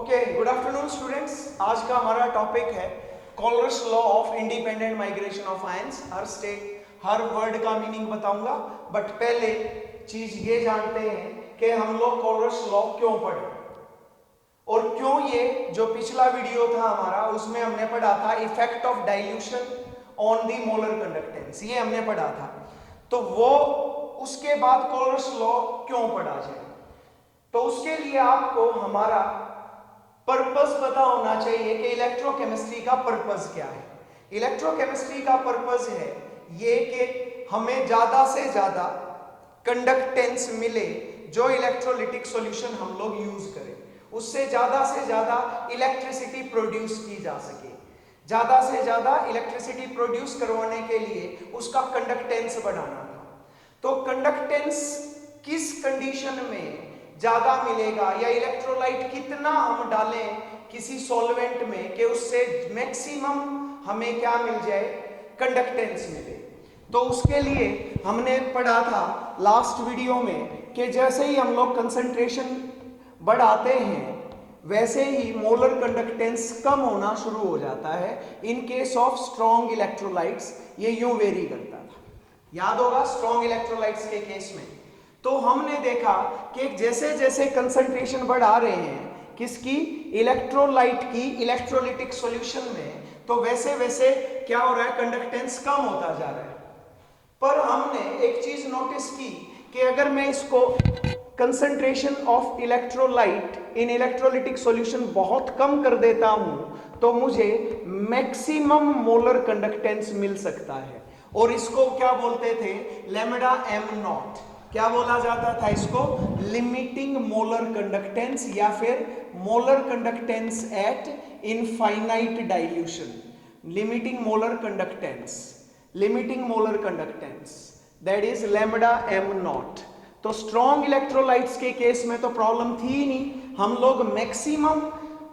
Okay, good afternoon students. आज का हमारा टॉपिक है Kohlrausch's law of independent migration of ions. हर स्टेट, हर वर्ड का मीनिंग बताऊंगा, बट पहले चीज ये जानते हैं कि हम लोग कॉलर्स लॉ क्यों पढ़े और क्यों ये जो पिछला वीडियो था हमारा उसमें हमने पढ़ा था effect of dilution on the molar conductance, ये हमने पढ़ा था। तो वो उसके बाद कॉलर्स लॉ क्यों पढ़ा जाए, तो उसके लिए आपको हमारा पर्पस पता होना चाहिए कि इलेक्ट्रोकेमिस्ट्री का पर्पस क्या है। इलेक्ट्रोकेमिस्ट्री का पर्पस है ये कि हमें ज्यादा से ज्यादा कंडक्टेंस मिले जो इलेक्ट्रोलिटिक सॉल्यूशन हम लोग यूज करें, उससे ज्यादा इलेक्ट्रिसिटी प्रोड्यूस की जा सके। ज्यादा से ज्यादा इलेक्ट्रिसिटी प्रोड्यूस करवाने के लिए उसका कंडक्टेंस बढ़ाना था। तो कंडक्टेंस किस कंडीशन में ज्यादा मिलेगा या इलेक्ट्रोलाइट कितना हम डालें किसी सॉल्वेंट में कि उससे मैक्सिमम हमें क्या मिल जाए, कंडक्टेंस मिले। तो उसके लिए हमने पढ़ा था लास्ट वीडियो में कि जैसे ही हम लोग कंसंट्रेशन बढ़ाते हैं वैसे ही मोलर कंडक्टेंस कम होना शुरू हो जाता है। In case of strong electrolytes ये यूं वेरी करता था, याद होगा स्ट्रॉन्ग इलेक्ट्रोलाइट्स के केस में। तो हमने देखा कि जैसे जैसे कंसंट्रेशन बढ़ा रहे हैं किसकी, इलेक्ट्रोलाइट की इलेक्ट्रोलिटिक सॉल्यूशन में, तो वैसे वैसे क्या हो रहा है, कंडक्टेंस कम होता जा रहा है। पर हमने एक चीज नोटिस की कि अगर मैं इसको concentration of electrolyte in electrolytic solution बहुत कम कर देता हूं तो मुझे मैक्सिमम मोलर कंडक्टेंस मिल सकता है। और इसको क्या बोलते थे, लैम्डा एम नॉट। क्या बोला जाता था इसको, लिमिटिंग मोलर कंडक्टेंस या फिर molar conductance at infinite dilution. Limiting molar conductance that is lambda am not. तो स्ट्रॉन्ग इलेक्ट्रोलाइट्स के केस में तो प्रॉब्लम थी ही नहीं, हम लोग मैक्सिमम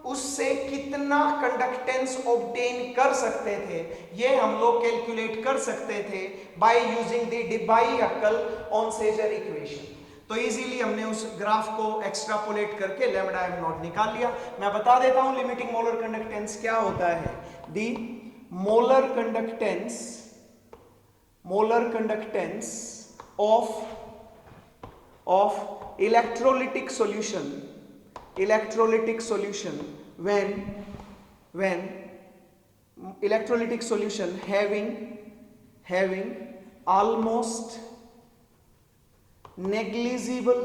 उससे कितना कंडक्टेंस ऑब्टेन कर सकते थे ये हम लोग कैलकुलेट कर सकते थे by using the Debye Huckel Onsager equation. तो इजीली हमने उस ग्राफ को एक्सट्रापोलेट करके लैम्डा एम नॉट निकाल लिया। मैं बता देता हूं लिमिटिंग मोलर कंडक्टेंस क्या होता है। दी molar conductance of electrolytic solution when electrolytic solution having almost negligible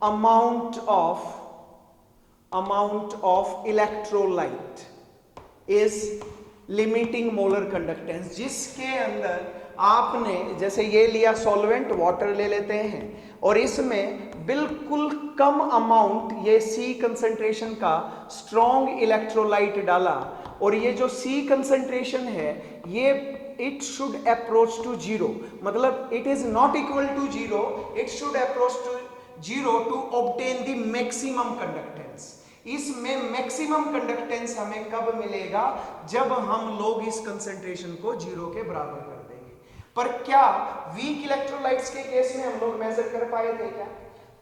amount of electrolyte is limiting molar conductance। जिसके अंदर आपने जैसे ये लिया सॉल्वेंट, वाटर ले लेते हैं और इसमें बिल्कुल कम अमाउंट ये सी कंसंट्रेशन का स्ट्रॉन्ग इलेक्ट्रोलाइट डाला और ये जो सी कंसंट्रेशन है ये it should approach to zero, मतलब it is not equal to zero, it should approach to zero to obtain the maximum conductance. इसमें मैक्सिमम कंडक्टेंस हमें कब मिलेगा, जब हम लोग इस कंसंट्रेशन को जीरो के बराबर कर देंगे। पर क्या वीक इलेक्ट्रोलाइट्स के केस में हम लोग मेजर कर पाए थे क्या?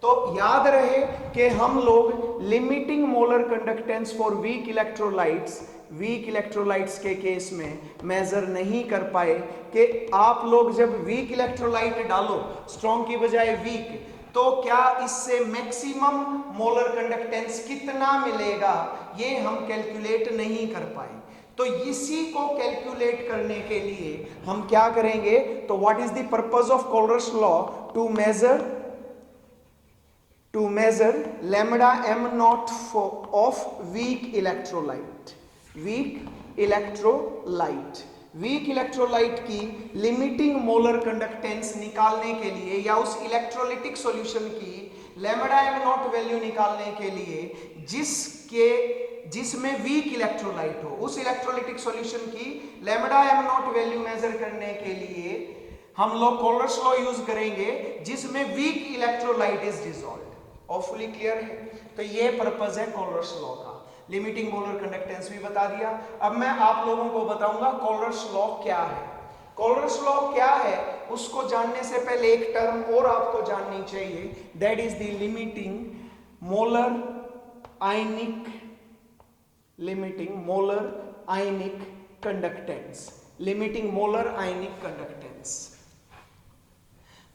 तो याद रहे कि हम लोग limiting molar conductance for weak electrolytes के केस में मेजर नहीं कर पाए कि आप लोग जब वीक इलेक्ट्रोलाइट डालो स्ट्रॉन्ग की बजाय वीक, तो क्या इससे मैक्सिमम मोलर कंडक्टेंस कितना मिलेगा ये हम कैलकुलेट नहीं कर पाए। तो इसी को कैलकुलेट करने के लिए हम क्या करेंगे, तो what is the purpose of Kohlrausch's law, to measure lambda m naught of weak electrolyte की लिमिटिंग मोलर कंडक्टेंस निकालने के लिए या उस इलेक्ट्रोलिटिक सॉल्यूशन की लैम्डा एम नॉट वैल्यू निकालने के लिए जिसमें वीक इलेक्ट्रोलाइट हो, उस इलेक्ट्रोलिटिक सॉल्यूशन की lambda M naught value measure करने के लिए हम लोग कॉलर्स लॉ यूज करेंगे जिसमें weak electrolyte is dissolved. Hopefully clear है। तो ये पर्पस है कॉलर्स लॉ का। लिमिटिंग मोलर कंडक्टेंस भी बता दिया। अब मैं आप लोगों को बताऊंगा कॉलर्स लॉ क्या है। कॉलर्स लॉ क्या है उसको जानने से पहले एक टर्म और आपको जाननी चाहिए, that is the molar ionic limiting molar ionic conductance, limiting molar ionic conductance.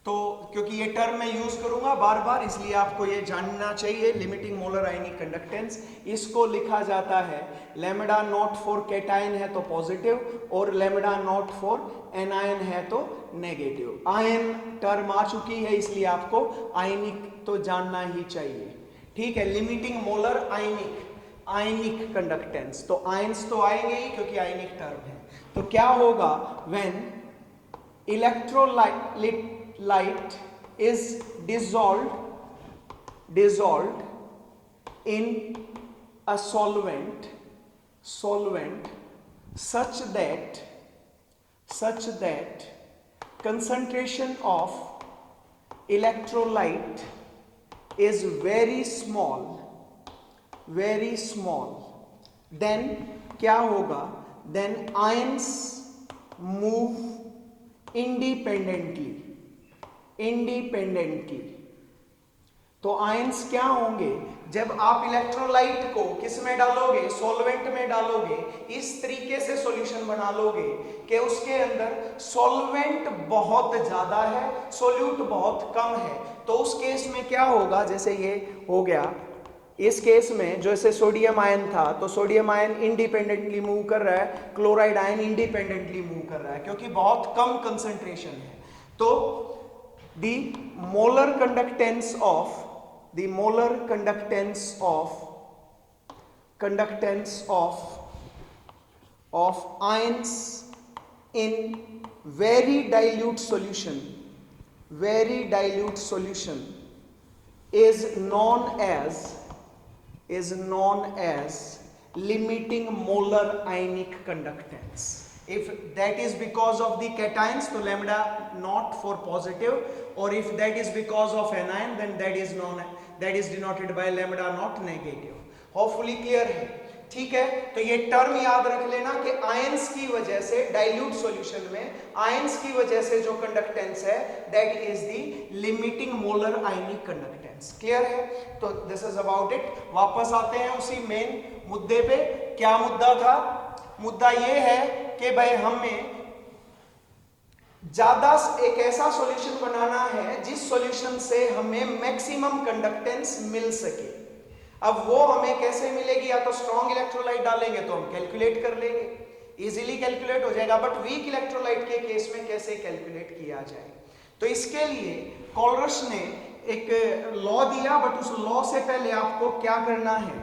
तो क्योंकि ये टर्म मैं यूज करूंगा बार बार, इसलिए आपको ये जानना चाहिए। लिमिटिंग मोलर आयनिक कंडक्टेंस, इसको लिखा जाता है लैम्डा नॉट फॉर कैटायन है तो पॉजिटिव और लैम्डा नॉट फॉर एनायन है तो नेगेटिव। आयन टर्म आ चुकी है, इसलिए आपको आयनिक तो जानना ही चाहिए। ठीक है, लिमिटिंग मोलर आयनिक कंडक्टेंस, तो आयंस तो आएंगे ही क्योंकि आयनिक टर्म है। तो क्या होगा, when electrolyte is dissolved in a solvent such that concentration of electrolyte is very small, then क्या होगा, then ions move इंडिपेंडेंटली। तो आयंस क्या होंगे, जब आप इलेक्ट्रोलाइट को किस में डालोगे, सॉल्वेंट में डालोगे, इस तरीके से सॉल्यूशन बना लोगे कि उसके अंदर सॉल्वेंट बहुत ज्यादा है, सोल्यूट बहुत कम है। तो उस केस में क्या होगा, जैसे ये हो गया, इस केस में जैसे सोडियम आयन था तो सोडियम आयन इंडिपेंडेंटली मूव कर रहा है, क्लोराइड आयन इंडिपेंडेंटली मूव कर रहा है क्योंकि बहुत कम कंसंट्रेशन है। तो the molar conductance of ions in very dilute solution is known as limiting molar ionic conductance. If that is because of the cations, तो lambda not for positive, or if that is because of anion, then that is denoted by lambda not negative. Hopefully clear है, ठीक है। तो ये term याद रख लेना कि आयंस की वजह से डाइल्यूट सॉल्यूशन में आयंस की वजह से जो कंडक्टेंस है that is the limiting molar ionic conductance. Clear है, तो दिस इज अबाउट इट। वापस आते हैं उसी मेन मुद्दे पे। क्या मुद्दा था, मुद्दा ये है कि भाई हमें ज्यादा एक ऐसा सॉल्यूशन बनाना है जिस सॉल्यूशन से हमें मैक्सिमम कंडक्टेंस मिल सके। अब वो हमें कैसे मिलेगी, या तो स्ट्रॉन्ग इलेक्ट्रोलाइट डालेंगे तो हम कैलकुलेट कर लेंगे, इजीली कैलकुलेट हो जाएगा, बट वीक इलेक्ट्रोलाइट के केस में कैसे कैलकुलेट किया जाए। तो इसके लिए कोलरस ने एक लॉ दिया, बट उस लॉ से पहले आपको क्या करना है,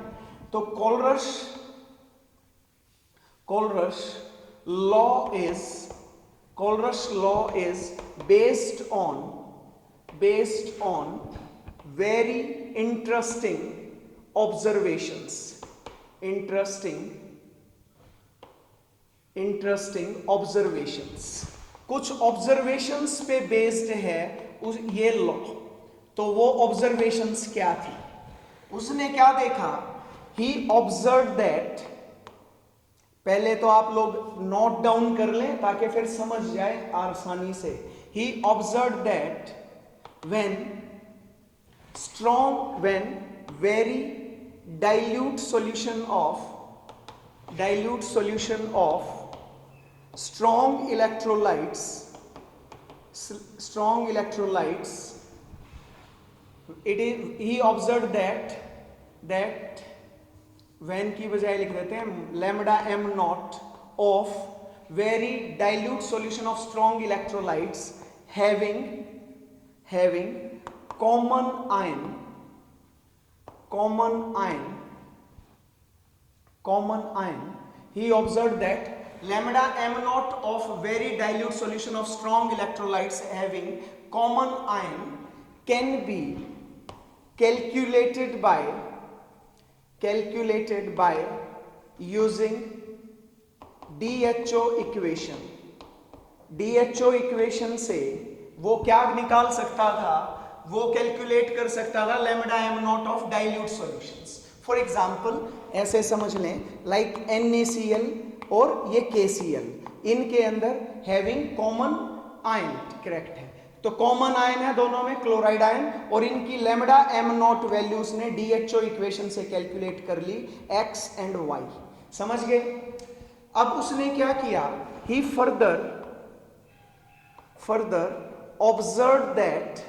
तो Kohlrausch law is based on very interesting observations कुछ ऑब्जर्वेशंस पे बेस्ड है ये लॉ। तो वो ऑब्जर्वेशंस क्या थी, उसने क्या देखा, ही ऑब्जर्व दैट, पहले तो आप लोग नोट डाउन कर लें ताकि फिर समझ जाए आसानी से। He observe that when very dilute solution of strong electrolytes he observed that when की बजाय लिख देते हैं lambda m naught of very dilute solution of strong electrolytes having common ion he observed that lambda m naught of very dilute solution of strong electrolytes having common ion can be calculated by using DHO equation से वो क्या निकाल सकता था, वो calculate कर सकता था lambda M naught of dilute solutions. For example ऐसे समझ लें, लाइक NaCl और ये KCl, इनके अंदर हैविंग कॉमन आयन, करेक्ट है। तो कॉमन आयन है दोनों में, क्लोराइड आयन, और इनकी लैम्डा एम नॉट वैल्यूज ने डीएचओ इक्वेशन से कैलकुलेट कर ली, एक्स एंड वाई। समझ गए? अब उसने क्या किया, ही further observed that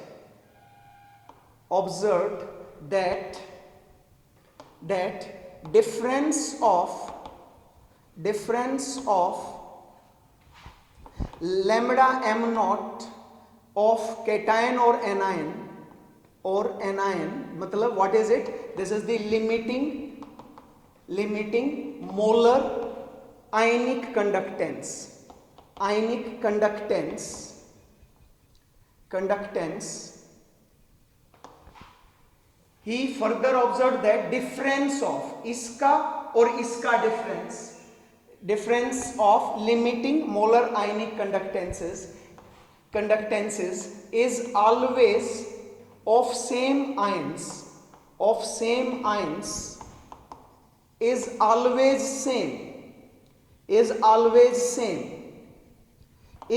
difference of lambda m naught of cation or anion मतलब what is it, this is the limiting molar ionic conductance he further observed that difference of इसका और इसका difference of limiting molar ionic conductances is always of same ions is always same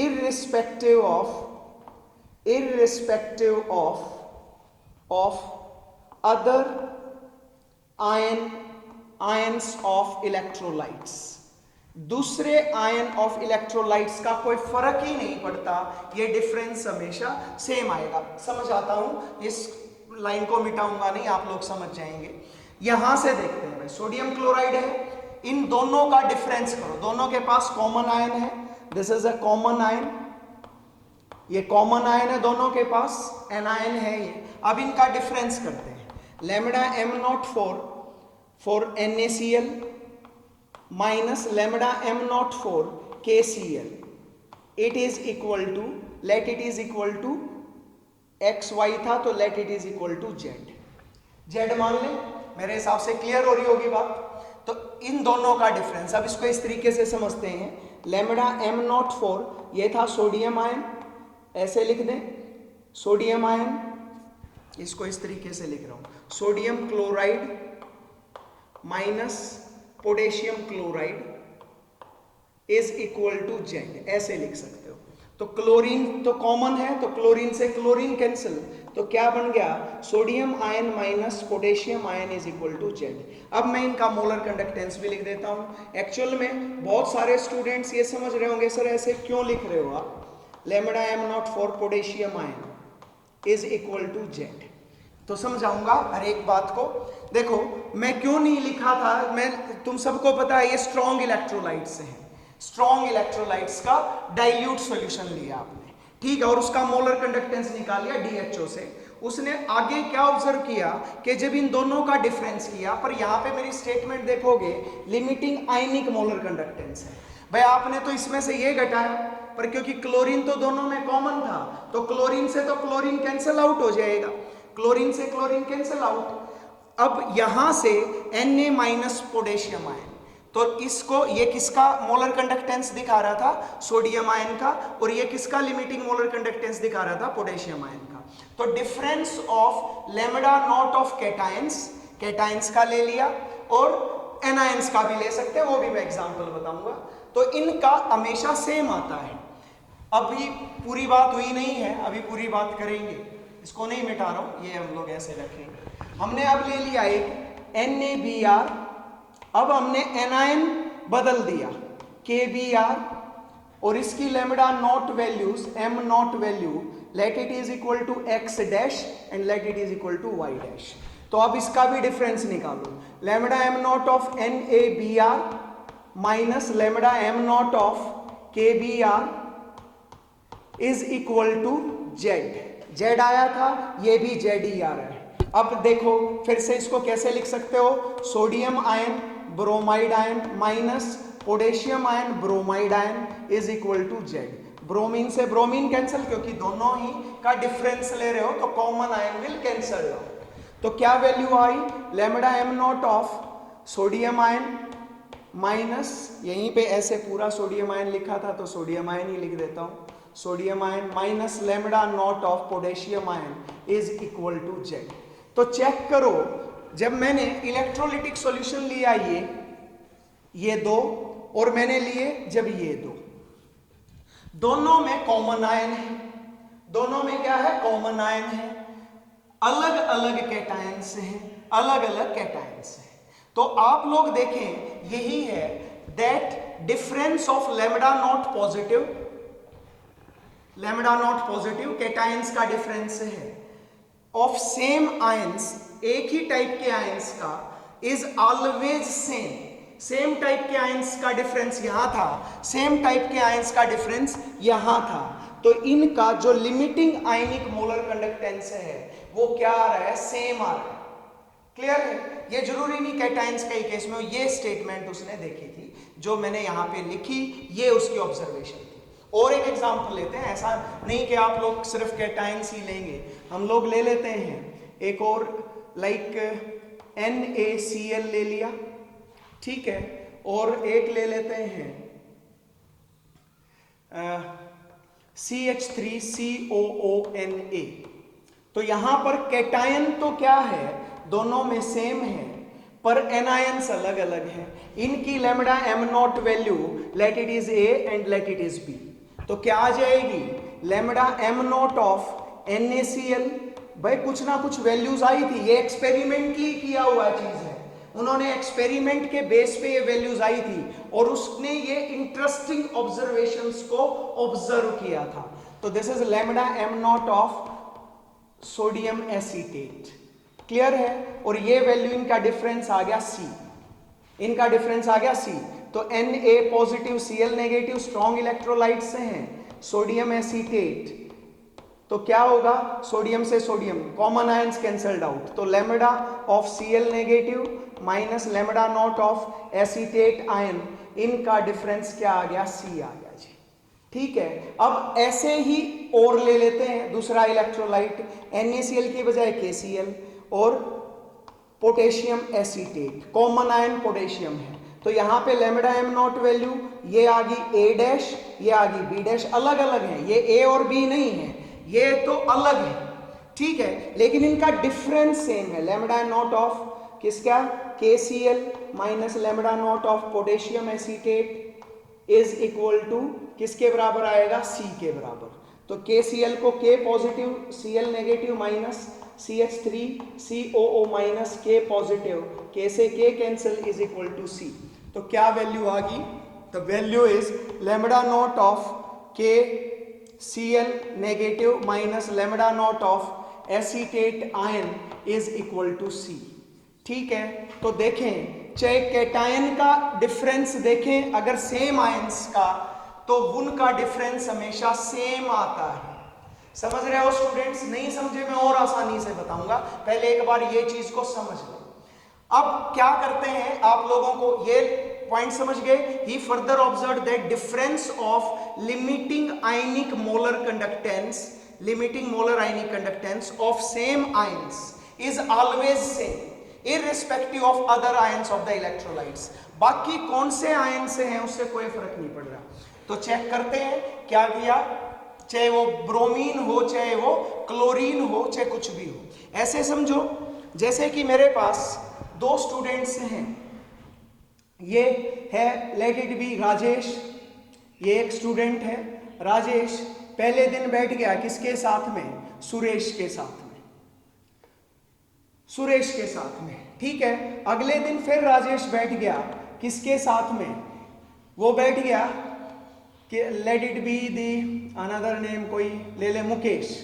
irrespective of other ions of electrolytes। दूसरे ion of electrolytes का कोई फर्क ही नहीं पड़ता, ये डिफरेंस हमेशा सेम आएगा। समझ आता हूं, इस लाइन को मिटाऊंगा नहीं, आप लोग समझ जाएंगे। यहां से देखते हैं भाई, सोडियम क्लोराइड है, इन दोनों का डिफरेंस करो, दोनों के पास कॉमन आयन है, this is a common ion, ये कॉमन आयन है दोनों के पास, एनायन है ये। अब इनका डिफरेंस करते हैं, lambda M naught for NaCl minus lambda M naught for KCl, it is equal to, let it is equal to XY था तो let it is equal to Z मान लें, मेरे हिसाब से क्लियर हो रही होगी बात। तो इन दोनों का डिफरेंस, अब इसको इस तरीके से समझते हैं, लैम्डा एम नॉट फॉर, ये था सोडियम आयन, ऐसे लिख दें सोडियम आयन, इसको इस तरीके से लिख रहा हूं, sodium chloride minus potassium chloride is equal to Z, ऐसे लिख सकते हो। तो क्लोरीन तो कॉमन है, तो क्लोरीन से क्लोरीन कैंसिल, तो क्या बन गया, sodium ion minus potassium ion is equal to Z। अब मैं इनका मोलर कंडक्टेंस भी लिख देता हूं। एक्चुअल में बहुत सारे स्टूडेंट्स ये समझ रहे होंगे, सर ऐसे क्यों लिख रहे हो आप, lambda M naught for potassium ion is equal to Z। तो समझाऊंगा हर एक बात को। देखो मैं क्यों नहीं लिखा था, तुम सबको पता है ये स्ट्रॉन्ग इलेक्ट्रोलाइट्स हैं, स्ट्रॉन्ग इलेक्ट्रोलाइट्स का डाइल्यूट सॉल्यूशन लिया आपने, ठीक है, और उसका मोलर कंडक्टेंस निकाल लिया DHO से। उसने आगे क्या ऑब्जर्व किया कि जब इन दोनों का डिफरेंस किया, पर यहां पे मेरी स्टेटमेंट देखोगे लिमिटिंग आयनिक मोलर कंडक्टेंस है, भाई आपने तो इसमें से ये घटाया, पर क्योंकि क्लोरीन तो दोनों में कॉमन था, तो क्लोरीन से तो क्लोरीन कैंसिल आउट हो जाएगा, क्लोरीन से क्लोरीन कैंसिल आउट। अब यहां से Na माइनस पोटेशियम आयन, तो इसको, ये किसका मोलर कंडक्टेंस दिखा रहा था, सोडियम आयन का, और ये किसका लिमिटिंग मोलर कंडक्टेंस दिखा रहा था, पोटेशियम आयन का। तो difference of lambda naught of cations का ले लिया, और एनायंस का भी ले सकते हैं, वो भी मैं एग्जांपल बताऊंगा। तो इनका हमेशा सेम आता है। अभी पूरी बात हुई नहीं है, अभी पूरी बात करेंगे, इसको नहीं मिटा रहा हूं, ये हम लोग ऐसे रखेंगे। हमने अब ले लिया एक NaBr, अब हमने एनायन बदल दिया KBr, और इसकी lambda naught values, m not value, let it is equal to x dash and let it is equal to y dash. तो अब इसका भी डिफरेंस निकालो, lambda m not of NaBr minus lambda m not of KBr is equal to Z आया था, ये भी Z ही आ रहा है। अब देखो फिर से इसको कैसे लिख सकते हो, sodium ion bromide ion minus potassium ion bromide ion is equal to Z। Bromine से ब्रोमीन कैंसिल, क्योंकि दोनों ही का डिफरेंस ले रहे हो तो common ion will cancel out. तो क्या वैल्यू आई, lambda m not of sodium ion minus, यहीं पे ऐसे पूरा सोडियम आयन लिखा था तो सोडियम आयन ही लिख देता हूं, sodium ion minus lambda not of potassium ion is equal to Z। तो चेक करो, जब मैंने इलेक्ट्रोलिटिक सॉल्यूशन लिया ये दो, और मैंने लिए जब ये दो, दोनों में कॉमन आयन है, दोनों में क्या है, कॉमन आयन है, अलग अलग कैटायंस हैं, अलग अलग कैटायंस हैं। तो आप लोग देखें यही है that difference of lambda naught positive cations का डिफरेंस है ऑफ सेम आयंस, एक ही टाइप के आयंस का, इज ऑलवेज सेम टाइप के आयंस का डिफरेंस यहां था, सेम टाइप के आयंस का डिफरेंस यहां था। तो इनका जो लिमिटिंग आयनिक मोलर कंडक्टेंस है वो क्या आ रहा है, सेम आ रहा है। क्लियर है? ये जरूरी नहीं कैटायंस का ही केस में हो, ये स्टेटमेंट उसने देखी थी जो मैंने यहां पे लिखी, ये उसकी ऑब्जर्वेशन थी। और एक एग्जांपल लेते हैं, ऐसा नहीं कि आप लोग सिर्फ कैटायंस ही लेंगे, हम लोग ले लेते हैं एक और, लाइक NaCl ले लिया, ठीक है, और एक ले लेते हैं CH3COONa। तो यहां पर कैटायन तो क्या है, दोनों में सेम है, पर एनायंस अलग अलग है। इनकी lambda m not value let it is A and let it is B, तो क्या आ जाएगी, lambda m not of NaCl। भाई कुछ ना कुछ वैल्यूज आई थी, ये एक्सपेरिमेंटली किया हुआ चीज है, उन्होंने एक्सपेरिमेंट के बेस पे ये वैल्यूज आई थी और उसने ये इंटरेस्टिंग ऑब्जर्वेशंस को ऑब्जर्व किया था। तो this is lambda m not of sodium acetate. Clear है? और ये वैल्यू इनका डिफरेंस आ गया C, इनका डिफरेंस आ गया C। तो Na positive Cl negative strong electrolyte से हैं, सोडियम एसीटेट, तो क्या होगा, सोडियम से sodium common ions cancelled out, तो lambda of Cl negative minus lambda not of acetate ion, इनका डिफरेंस क्या आ गया, C आ गया जी। ठीक है, अब ऐसे ही और ले लेते हैं दूसरा इलेक्ट्रोलाइट, NaCl की बजाय KCl और potassium acetate, common ion potassium है, तो यहां पे लैम्डा m नॉट वैल्यू ये आ गई A डैश, ये आ गई B डैश, अलग अलग है, ये A और B नहीं है, ये तो अलग है, ठीक है, लेकिन इनका डिफरेंस सेम है। लैम्डा नॉट ऑफ किसका, KCl minus lambda not of potassium acetate is equal to किसके बराबर आएगा, C के बराबर। तो KCl को K positive Cl negative minus CH3COO minus K positive, K से K cancel is equal to C। तो क्या वैल्यू आ गई, the value is lambda not of KCl negative minus lambda not of acetate ion is equal to C। ठीक है, तो देखें चाहे कैटायन का डिफरेंस देखें, अगर सेम आयंस का, तो उनका डिफरेंस हमेशा सेम आता है। समझ रहे हो स्टूडेंट्स? नहीं समझे मैं और आसानी से बताऊंगा, पहले एक बार ये चीज को समझ लो। अब क्या करते हैं, आप लोगों को ये पॉइंट समझ गए। He further observe that difference of limiting ionic molar conductance of same ions is always same irrespective of other ions of the electrolytes। बाकी कौन से आयन से हैं उससे कोई फर्क नहीं पड़ रहा। तो चेक करते हैं क्या किया, चाहे वो ब्रोमीन हो, चाहे वो क्लोरीन हो, चाहे कुछ भी हो। ऐसे समझो जैसे कि मेरे पास दो स्टूडेंट्स हैं, ये है लेट इट बी राजेश, ये एक स्टूडेंट है राजेश, पहले दिन बैठ गया किसके साथ में, सुरेश के साथ में, सुरेश के साथ में, ठीक है। अगले दिन फिर राजेश बैठ गया किसके साथ में, वो बैठ गया कि let it be the another name कोई ले ले, मुकेश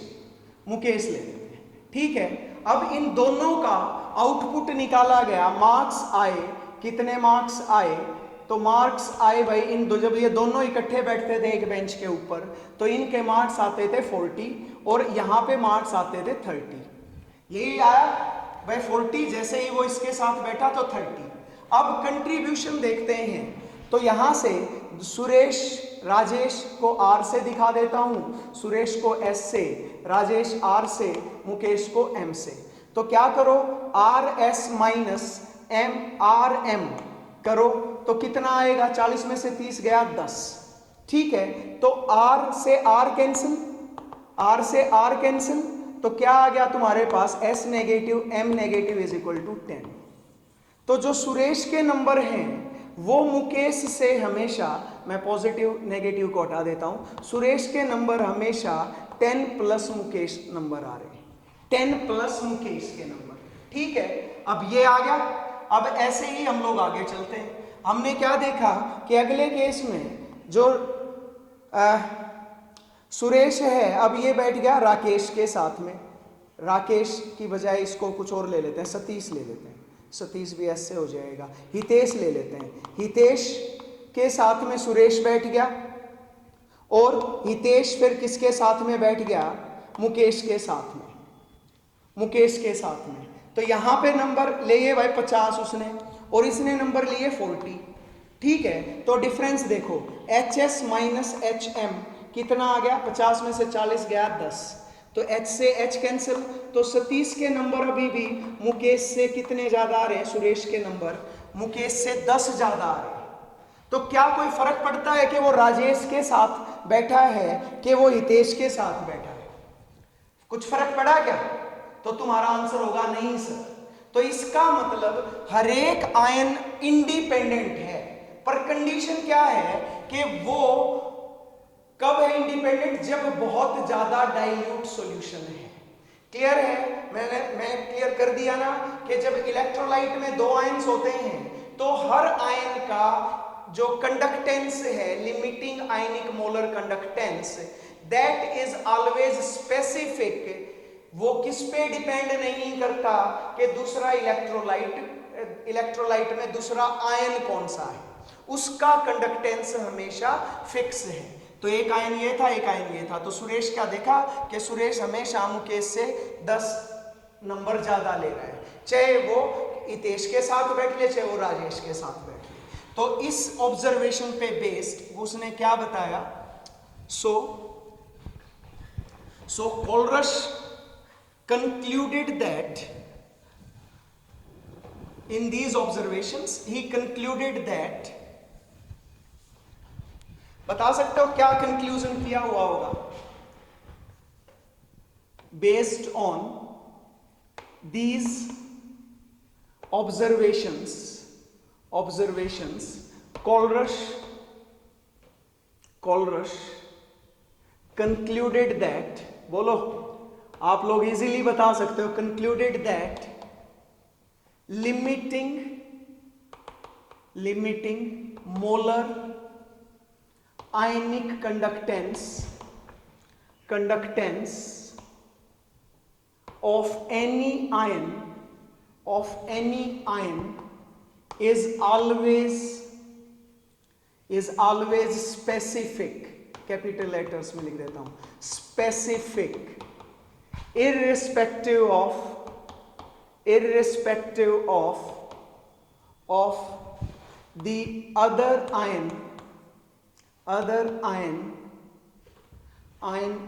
ले लेते हैं, ठीक है। अब इन दोनों का आउटपुट निकाला गया, मार्क्स आए, कितने मार्क्स आए, तो मार्क्स आए भाई इन दो, जब ये दोनों इकट्ठे बैठते थे एक बेंच के ऊपर तो इनके मार्क्स आते थे 40 और यहाँ पे मार्क्स आते थे 30। यही आया भाई 40, जैसे ही वो इसके साथ बैठा तो 30। अब कंट्रीब्यूशन देखते हैं, तो यहाँ से सुरेश राजेश को R से दिखा देता हूँ, सुरेश को S से, राजेश R से, मुकेश को M से। तो क्या करो, RS माइनस RM करो तो कितना आएगा, 40 में से 30 गया 10, ठीक है। तो R से R कैंसिल, R से R कैंसिल, तो क्या आ गया तुम्हारे पास, S negative M negative is equal to 10। तो जो सुरेश के नंबर हैं वो मुकेश से हमेशा, मैं पॉजिटिव नेगेटिव को हटा देता हूं, सुरेश के नंबर हमेशा 10 प्लस मुकेश नंबर आ रहे हैं, 10 प्लस मुकेश के नंबर। ठीक है, अब ये आ गया। अब ऐसे ही हम लोग आगे चलते हैं। हमने क्या देखा कि अगले केस में जो सुरेश है, अब ये बैठ गया राकेश के साथ में। राकेश की बजाय इसको कुछ और ले लेते हैं, सतीश ले लेते हैं, सतीश भी ऐसे हो जाएगा। हितेश ले लेते हैं, हितेश के साथ में सुरेश बैठ गया, और हितेश फिर किसके साथ में बैठ गया? मुकेश के साथ में, मुकेश के साथ में। तो यहां पे नंबर लिए भाई 50 उसने, और इसने नंबर लिए 40। ठीक है, तो डिफरेंस देखो, HS माइनस HM कितना आ गया? 50 में से 40 गया 10, तो H से H कैंसिल। तो सतीश के नंबर अभी भी मुकेश से कितने ज्यादा आ रहे हैं? सुरेश के नंबर मुकेश से 10 ज्यादा आ रहे हैं। तो क्या कोई फर्क पड़ता है कि वो राजेश के साथ बैठा है कि वो हितेश के साथ बैठा है? कुछ फर्क पड़ा क्या? तो तुम्हारा आंसर होगा नहीं सर। तो इसका मतलब हर एक आयन इंडिपेंडेंट है, पर कंडीशन क्या है कि वो कब है इंडिपेंडेंट? जब बहुत ज्यादा डाइल्यूट सॉल्यूशन है। क्लियर है? मैं क्लियर कर दिया ना कि जब इलेक्ट्रोलाइट में दो आयंस होते हैं तो हर आयन का जो कंडक्टेंस है, limiting ionic molar conductance, that is always specific. वो किस पे डिपेंड नहीं करता कि दूसरा इलेक्ट्रोलाइट में दूसरा आयन कौन सा है, उसका कंडक्टेंस हमेशा फिक्स है। तो एक आयन ये था, एक आयन ये था। तो सुरेश क्या देखा कि सुरेश हमेशा मुकेश से 10 नंबर ज्यादा ले रहा है, चाहे वो हितेश के साथ बैठ ले, चाहे वो राजेश के साथ बैठ ले। तो इस ऑब्जर्वेशन पे बेस्ड उसने क्या बताया? सो कोलरस concluded that in these observations he concluded that, बता सकते हो क्या कंक्लूजन किया हुआ होगा? Based on these observations कोलरस concluded that, बोलो आप लोग इजीली बता सकते हो, concluded that limiting molar ionic conductance of any ion is always specific, capital letters में लिख देता हूं, specific, irrespective of the other ion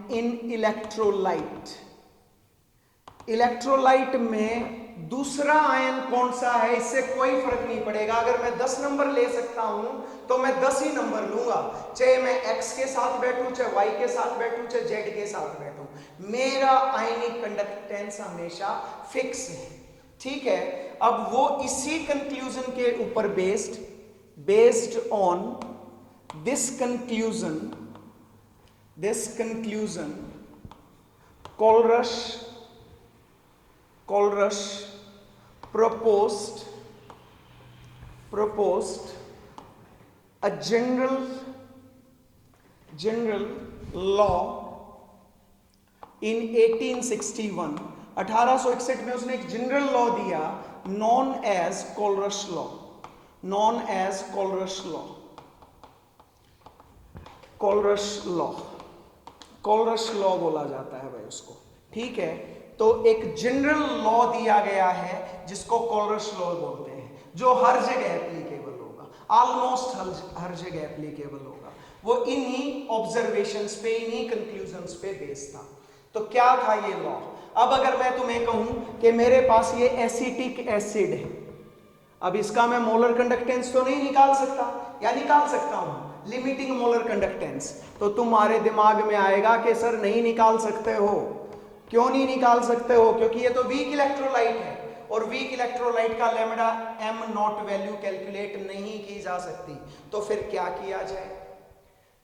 in electrolyte में दूसरा आयन कौन सा है इससे कोई फर्क नहीं पड़ेगा। अगर मैं 10 नंबर ले सकता हूं तो मैं 10 ही नंबर लूंगा, चाहे मैं X के साथ बैठूं, चाहे Y के साथ बैठूं, चाहे Z के साथ बैठूं, मेरा आयनिक कंडक्टेंस हमेशा फिक्स है। ठीक है, अब वो इसी कंक्लूजन के ऊपर based on this conclusion Kohlrausch proposed a general law in 1861। 1861 में उसने एक जनरल लॉ दिया, known as कोलरस लॉ। कोलरस लॉ बोला जाता है भाई उसको। ठीक है, तो एक जनरल लॉ दिया गया है जिसको कोलरस लॉ बोलते हैं, जो हर जगह एप्लीकेबल होगा, ऑलमोस्ट हर जगह एप्लीकेबल होगा। वो इन्हीं ऑब्जर्वेशंस पे, इन्हीं कंक्लूजन्स पे बेस्ड था। तो क्या था ये लॉ? अब अगर मैं तुम्हें कहूं कि मेरे पास ये एसिटिक एसिड है, अब इसका मैं मोलर कंडक्टेंस तो नहीं निकाल सकता, या निकाल सकता हूं, लिमिटिंग मोलर कंडक्टेंस। तो तुम्हारे दिमाग में आएगा कि सर नहीं निकाल सकते हो। क्यों नहीं निकाल सकते हो? क्योंकि ये तो वीक इलेक्ट्रोलाइट है, और वीक इलेक्ट्रोलाइट का lambda m not value calculate नहीं की जा सकती। तो फिर क्या किया जाए?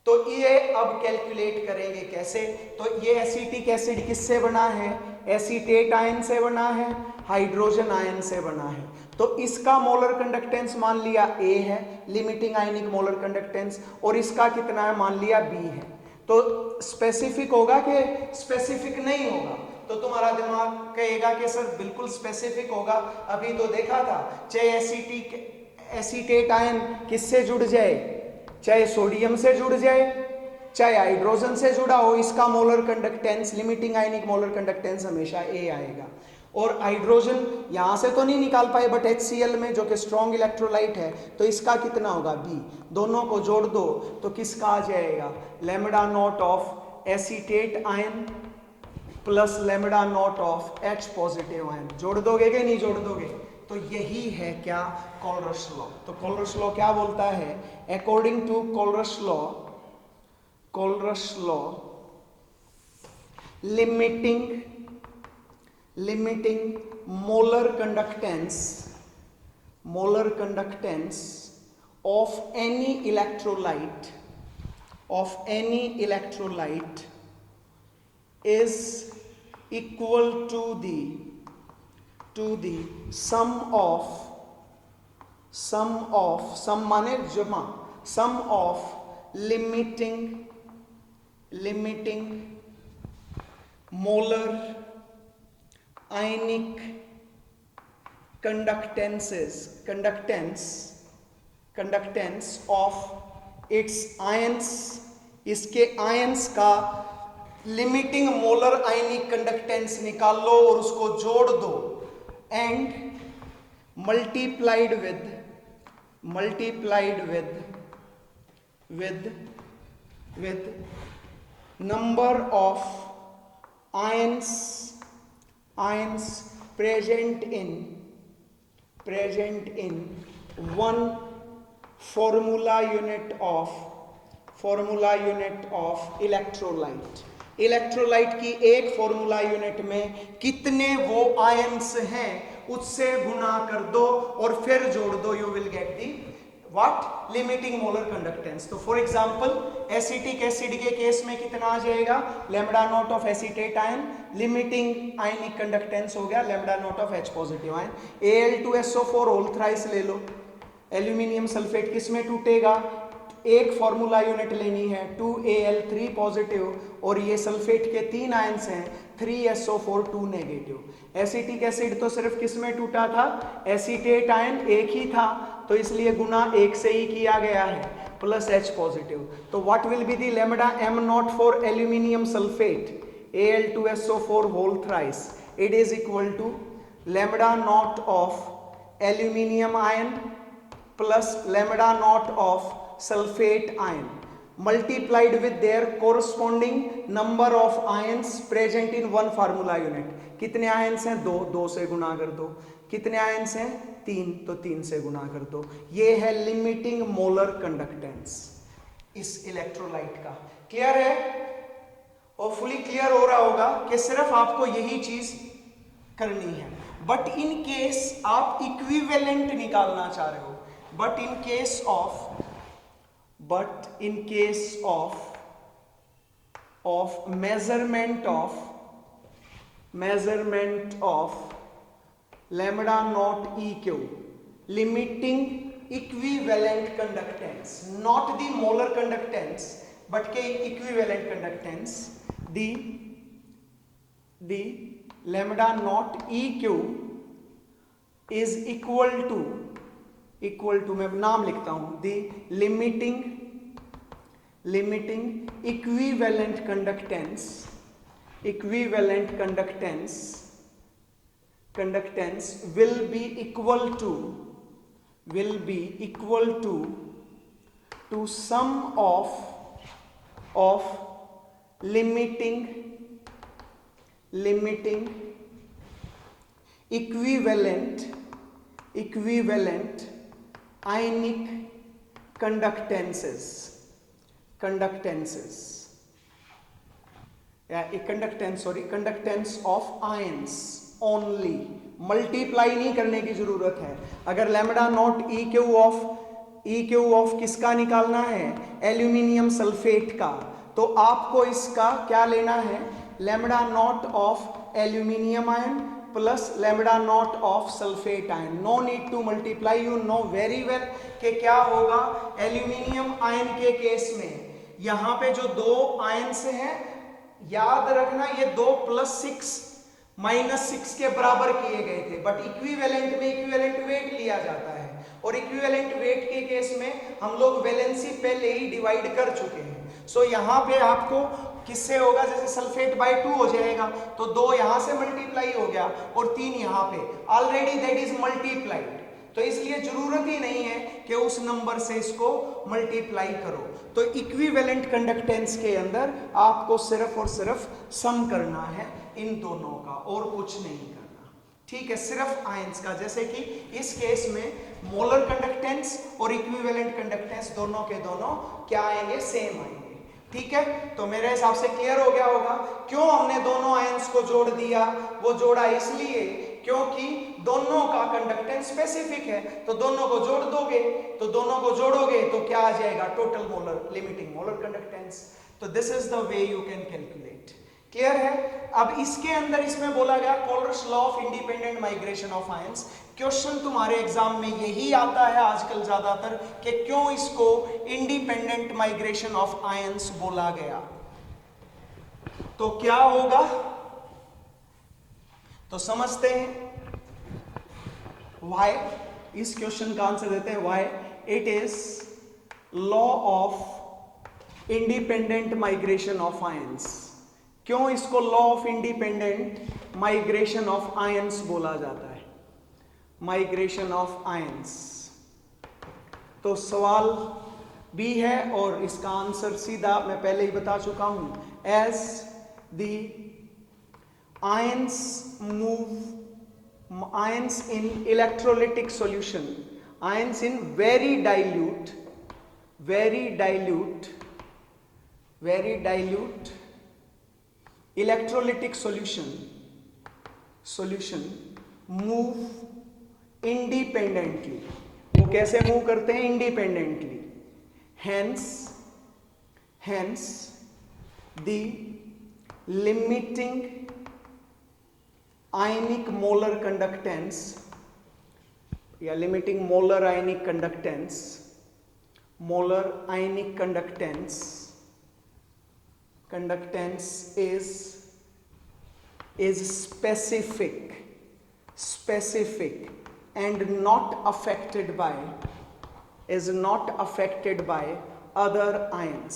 तो ये अब कैलकुलेट करेंगे कैसे। तो ये एसिटिक एसिड किससे बना है, एसीटेट आयन से बना है, हाइड्रोजन आयन से बना है। तो इसका मोलर कंडक्टेंस मान लिया A है, लिमिटिंग आयनिक मोलर कंडक्टेंस, और इसका कितना है मान लिया B है। तो स्पेसिफिक होगा कि स्पेसिफिक नहीं होगा, तो तुम्हारा दिमाग कहेगा कि सर बिल्कुल स्पेसिफिक होगा। अभी तो देखा था, चाहे एसीटेट आयन किससे जुड़ जाए, चाहे सोडियम से जुड़ जाए, चाहे हाइड्रोजन से जुड़ा हो, इसका molar conductance, limiting ionic molar conductance हमेशा A आएगा। और हाइड्रोजन यहां से तो नहीं निकाल पाए, बट HCl में जो कि स्ट्रॉन्ग इलेक्ट्रोलाइट है, तो इसका कितना होगा B। दोनों को जोड़ दो तो किसका आ जाएगा, lambda not of acetate ion plus lambda not of H positive ion. जोड़ दोगे कि नहीं जोड़ दोगे। तो यही है क्या, कोलरस लॉ। तो कोलरस लॉ क्या बोलता है, according to Kohlrausch law limiting molar conductance of any electrolyte is equal to the sum of limiting molar ionic conductance of its ions, इसके आयंस का लिमिटिंग मोलर आयनिक कंडक्टेंस निकाल लो और उसको जोड़ दो, and multiplied with number of ions present in one formula unit of electrolyte की एक formula unit में कितने वो आयंस हैं उससे गुना कर दो और फिर जोड़ दो, you will get the what, limiting molar conductance. तो फॉर एग्जांपल एसिटिक एसिड के केस में कितना आ जाएगा, lambda not of acetate ion, limiting ionic conductance हो गया lambda not of H positive ion. Al2SO4 whole thrice ले लो, एल्यूमिनियम सल्फेट किस में टूटेगा, एक फॉर्मूला यूनिट लेनी है 2Al3 पॉजिटिव, और ये सल्फेट के 3 आयंस हैं 3SO4 2 नेगेटिव। एसिटिक एसिड तो सिर्फ किस में टूटा था, एसीटेट आयन एक ही था, तो इसलिए गुना एक से ही किया गया है, प्लस H पॉजिटिव। तो what will be the lambda m not for aluminium sulphate Al2SO4 whole thrice, it is equal to lambda not of aluminium ion plus lambda not of sulfate ion multiplied with their corresponding number of ions present in one formula unit। कितने ions हैं, 2 से गुना कर दो, कितने ions हैं 3, तो 3 से गुना कर दो। ये है लिमिटिंग मोलर कंडक्टेंस इस इलेक्ट्रोलाइट का। क्लियर है, और फुली क्लियर हो रहा होगा कि सिर्फ आपको यही चीज करनी है। बट इन केस आप इक्विवेलेंट निकालना चाह रहे हो, but in case of measurement of lambda naught EQ, limiting equivalent conductance, not the molar conductance but के equivalent conductance, the lambda naught EQ is equal to मैं नाम लिखता हूं, the limiting equivalent conductance will be equal to sum of limiting equivalent ionic conductances of ions only। Multiply नहीं करने की जरूरत है। अगर lambda naught EQ of E Q of किसका निकालना है, एल्यूमिनियम सल्फेट का। तो आपको इसका क्या लेना है, lambda naught of aluminium ion plus lambda naught of sulphate ion. No need to multiply, you know very well कि क्या होगा। एल्यूमिनियम आयन के केस में यहां पे जो दो आयन्स हैं, याद रखना ये 2 + 6 -6 के बराबर किए गए थे, बट इक्विवेलेंट में इक्विवेलेंट वेट लिया जाता है, और इक्विवेलेंट वेट के केस में हम लोग वैलेंसी पहले ही डिवाइड कर चुके हैं। सो यहाँ पे आपको किससे होगा, जैसे सल्फेट बाय 2 हो जाएगा तो 2 यहाँ से मल्टीप्लाई हो गया और 3 यहाँ पे, ऑलरेडी दैट इज मल्टीप्लाइड। तो इसलिए जरूरत ही नहीं है कि उस नंबर से इसको मल्टीप्लाई करो। तो इक्विवेलेंट कंडक्टेंस के अंदर आपको सिर्फ और सिर्फ सम करना है इन दोनों का, और कुछ नहीं करना, ठीक है, सिर्फ आयंस का। जैसे कि इस केस में मोलर कंडक्टेंस और इक्विवेलेंट कंडक्टेंस दोनों के दोनों क्या आएंगे, सेम आएंगे, ठीक है। तो मेरे हिसाब से क्लियर हो गया होगा क्यों हमने दोनों आयंस को जोड़ दिया। वो जोड़ा इसलिए क्योंकि दोनों का कंडक्टेंस स्पेसिफिक है, तो दोनों को जोड़ दोगे, तो दोनों को जोड़ोगे तो क्या आ जाएगा, total molar limiting molar conductance. तो this is the way you can calculate. Clear है। अब इसके अंदर इसमें बोला गया Kohlrausch law of independent migration of ions. Question तुम्हारे एग्जाम में यही आता है आजकल ज्यादातर कि क्यों इसको इंडिपेंडेंट माइग्रेशन ऑफ आयंस बोला गया। तो क्या होगा, तो समझते हैं व्हाई। इस क्वेश्चन का आंसर देते हैं why it is law of independent migration of ions. क्यों इसको law of independent migration of ions बोला जाता है, माइग्रेशन ऑफ आयंस। तो सवाल भी है और इसका आंसर सीधा मैं पहले ही बता चुका हूं, as the ions move ions in electrolytic solution, ions in very dilute electrolytic solution move independently। वो कैसे मूव करते हैं, independently. hence the limiting ionic molar conductance या limiting molar ionic conductance is specific and not affected by other ions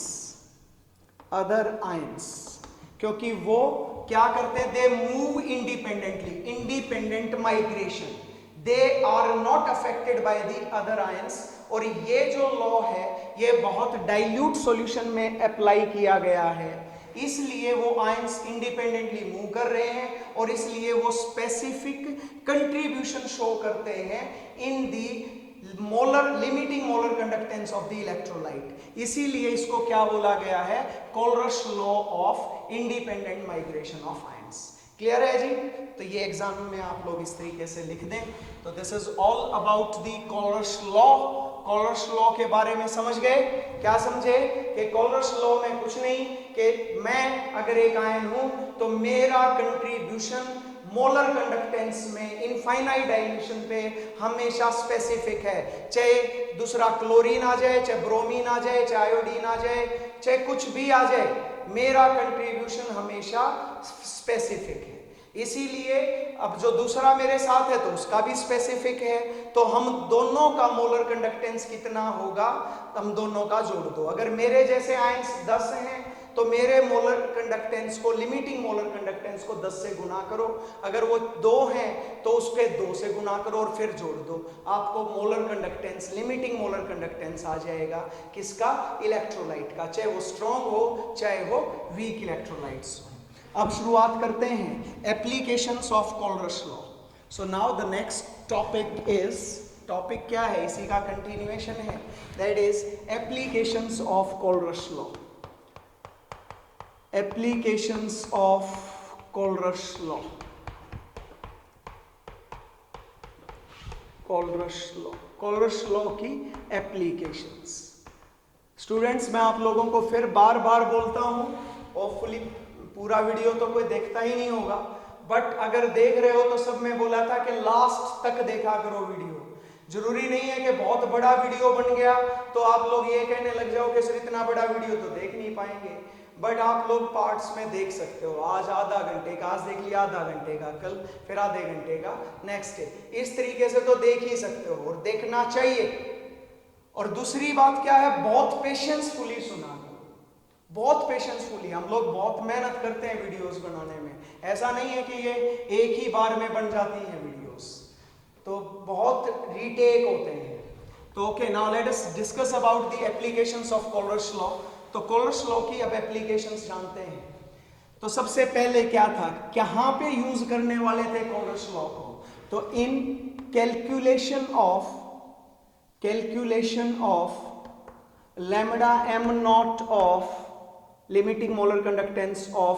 क्योंकि वो क्या करते हैं, they move independently, independent migration, they are not affected by the other ions. और ये जो law है ये बहुत डाइल्यूट सॉल्यूशन में अप्लाई किया गया है, इसलिए वो आयंस इंडिपेंडेंटली मूव कर रहे हैं और इसलिए वो स्पेसिफिक कंट्रीब्यूशन शो करते हैं in the limiting molar conductance of the electrolyte. इसीलिए इसको क्या बोला गया है, Kohlrausch law of independent migration of ions. Clear है जी। तो ये एग्जाम में आप लोग इस तरीके से लिख दें। तो this is all about the Kohlrausch law. Kohlrausch law के बारे में समझ गए, क्या समझे कि कॉलरस लॉ में कुछ नहीं कि मैं अगर एक आयन हूं तो मेरा कंट्रीब्यूशन मोलर कंडक्टेंस में इनफाइनाइट डाइल्यूशन पे हमेशा स्पेसिफिक है। चाहे दूसरा क्लोरीन आ जाए, चाहे ब्रोमीन आ जाए, चाहे आयोडीन आ जाए, चाहे कुछ भी आ जाए, मेरा कंट्रीब्यूशन हमेशा स्पेसिफिक है। इसीलिए अब जो दूसरा मेरे साथ है तो उसका भी स्पेसिफिक है, तो हम दोनों का मोलर कंडक्टेंस कितना होगा, हम दोनों का जोड़ दो। अगर मेरे जैसे आयंस 10 हैं तो मेरे मोलर कंडक्टेंस को, लिमिटिंग मोलर कंडक्टेंस को 10 से गुना करो। अगर वो 2 हैं तो उसके 2 से गुना करो और फिर जोड़ दो, आपको molar conductance, limiting molar conductance आ जाएगा किसका, इलेक्ट्रोलाइट का, चाहे वो स्ट्रॉन्ग हो चाहे वो वीक इलेक्ट्रोलाइट्स हो। अब शुरुआत करते हैं applications of Kohlrausch law. So now the next topic is, topic क्या है, इसी का कंटिन्यूएशन है, that is applications of Kohlrausch law. Applications of Colruyt law. Kohlrausch law की एप्लीकेशंस। स्टूडेंट्स, मैं आप लोगों को फिर बार बार बोलता हूं, होपफुली पूरा वीडियो तो कोई देखता ही नहीं होगा, बट अगर देख रहे हो तो सब में बोला था कि लास्ट तक देखा करो वीडियो। जरूरी नहीं है कि बहुत बड़ा वीडियो बन गया तो आप लोग ये कहने लग जाओ कि सर इतना बड़ा वीडियो तो देख नहीं पाएंगे, बट आप लोग पार्ट्स में देख सकते हो। आज आधा घंटे का, आज देख लिया आधा घंटे का, कल फिर आधे घंटे का, नेक्स्ट डे, इस तरीके से तो देख ही सकते हो और देखना चाहिए। और दूसरी बात क्या है, बहुत पेशेंसफुली सुना करो, बहुत पेशेंसफुली। हम लोग बहुत मेहनत करते हैं वीडियोस बनाने में, ऐसा नहीं है कि ये एक ही बार में बन जाती हैं वीडियोस, तो बहुत रीटेक होते हैं। तो okay, now let us discuss about the applications of Kohlrausch law. तो कोलरस लॉ की अब एप्लीकेशंस जानते हैं। तो सबसे पहले क्या था, कहां पे यूज करने वाले थे कोलरस लॉ को? तो in calculation of lambda M naught of limiting molar conductance of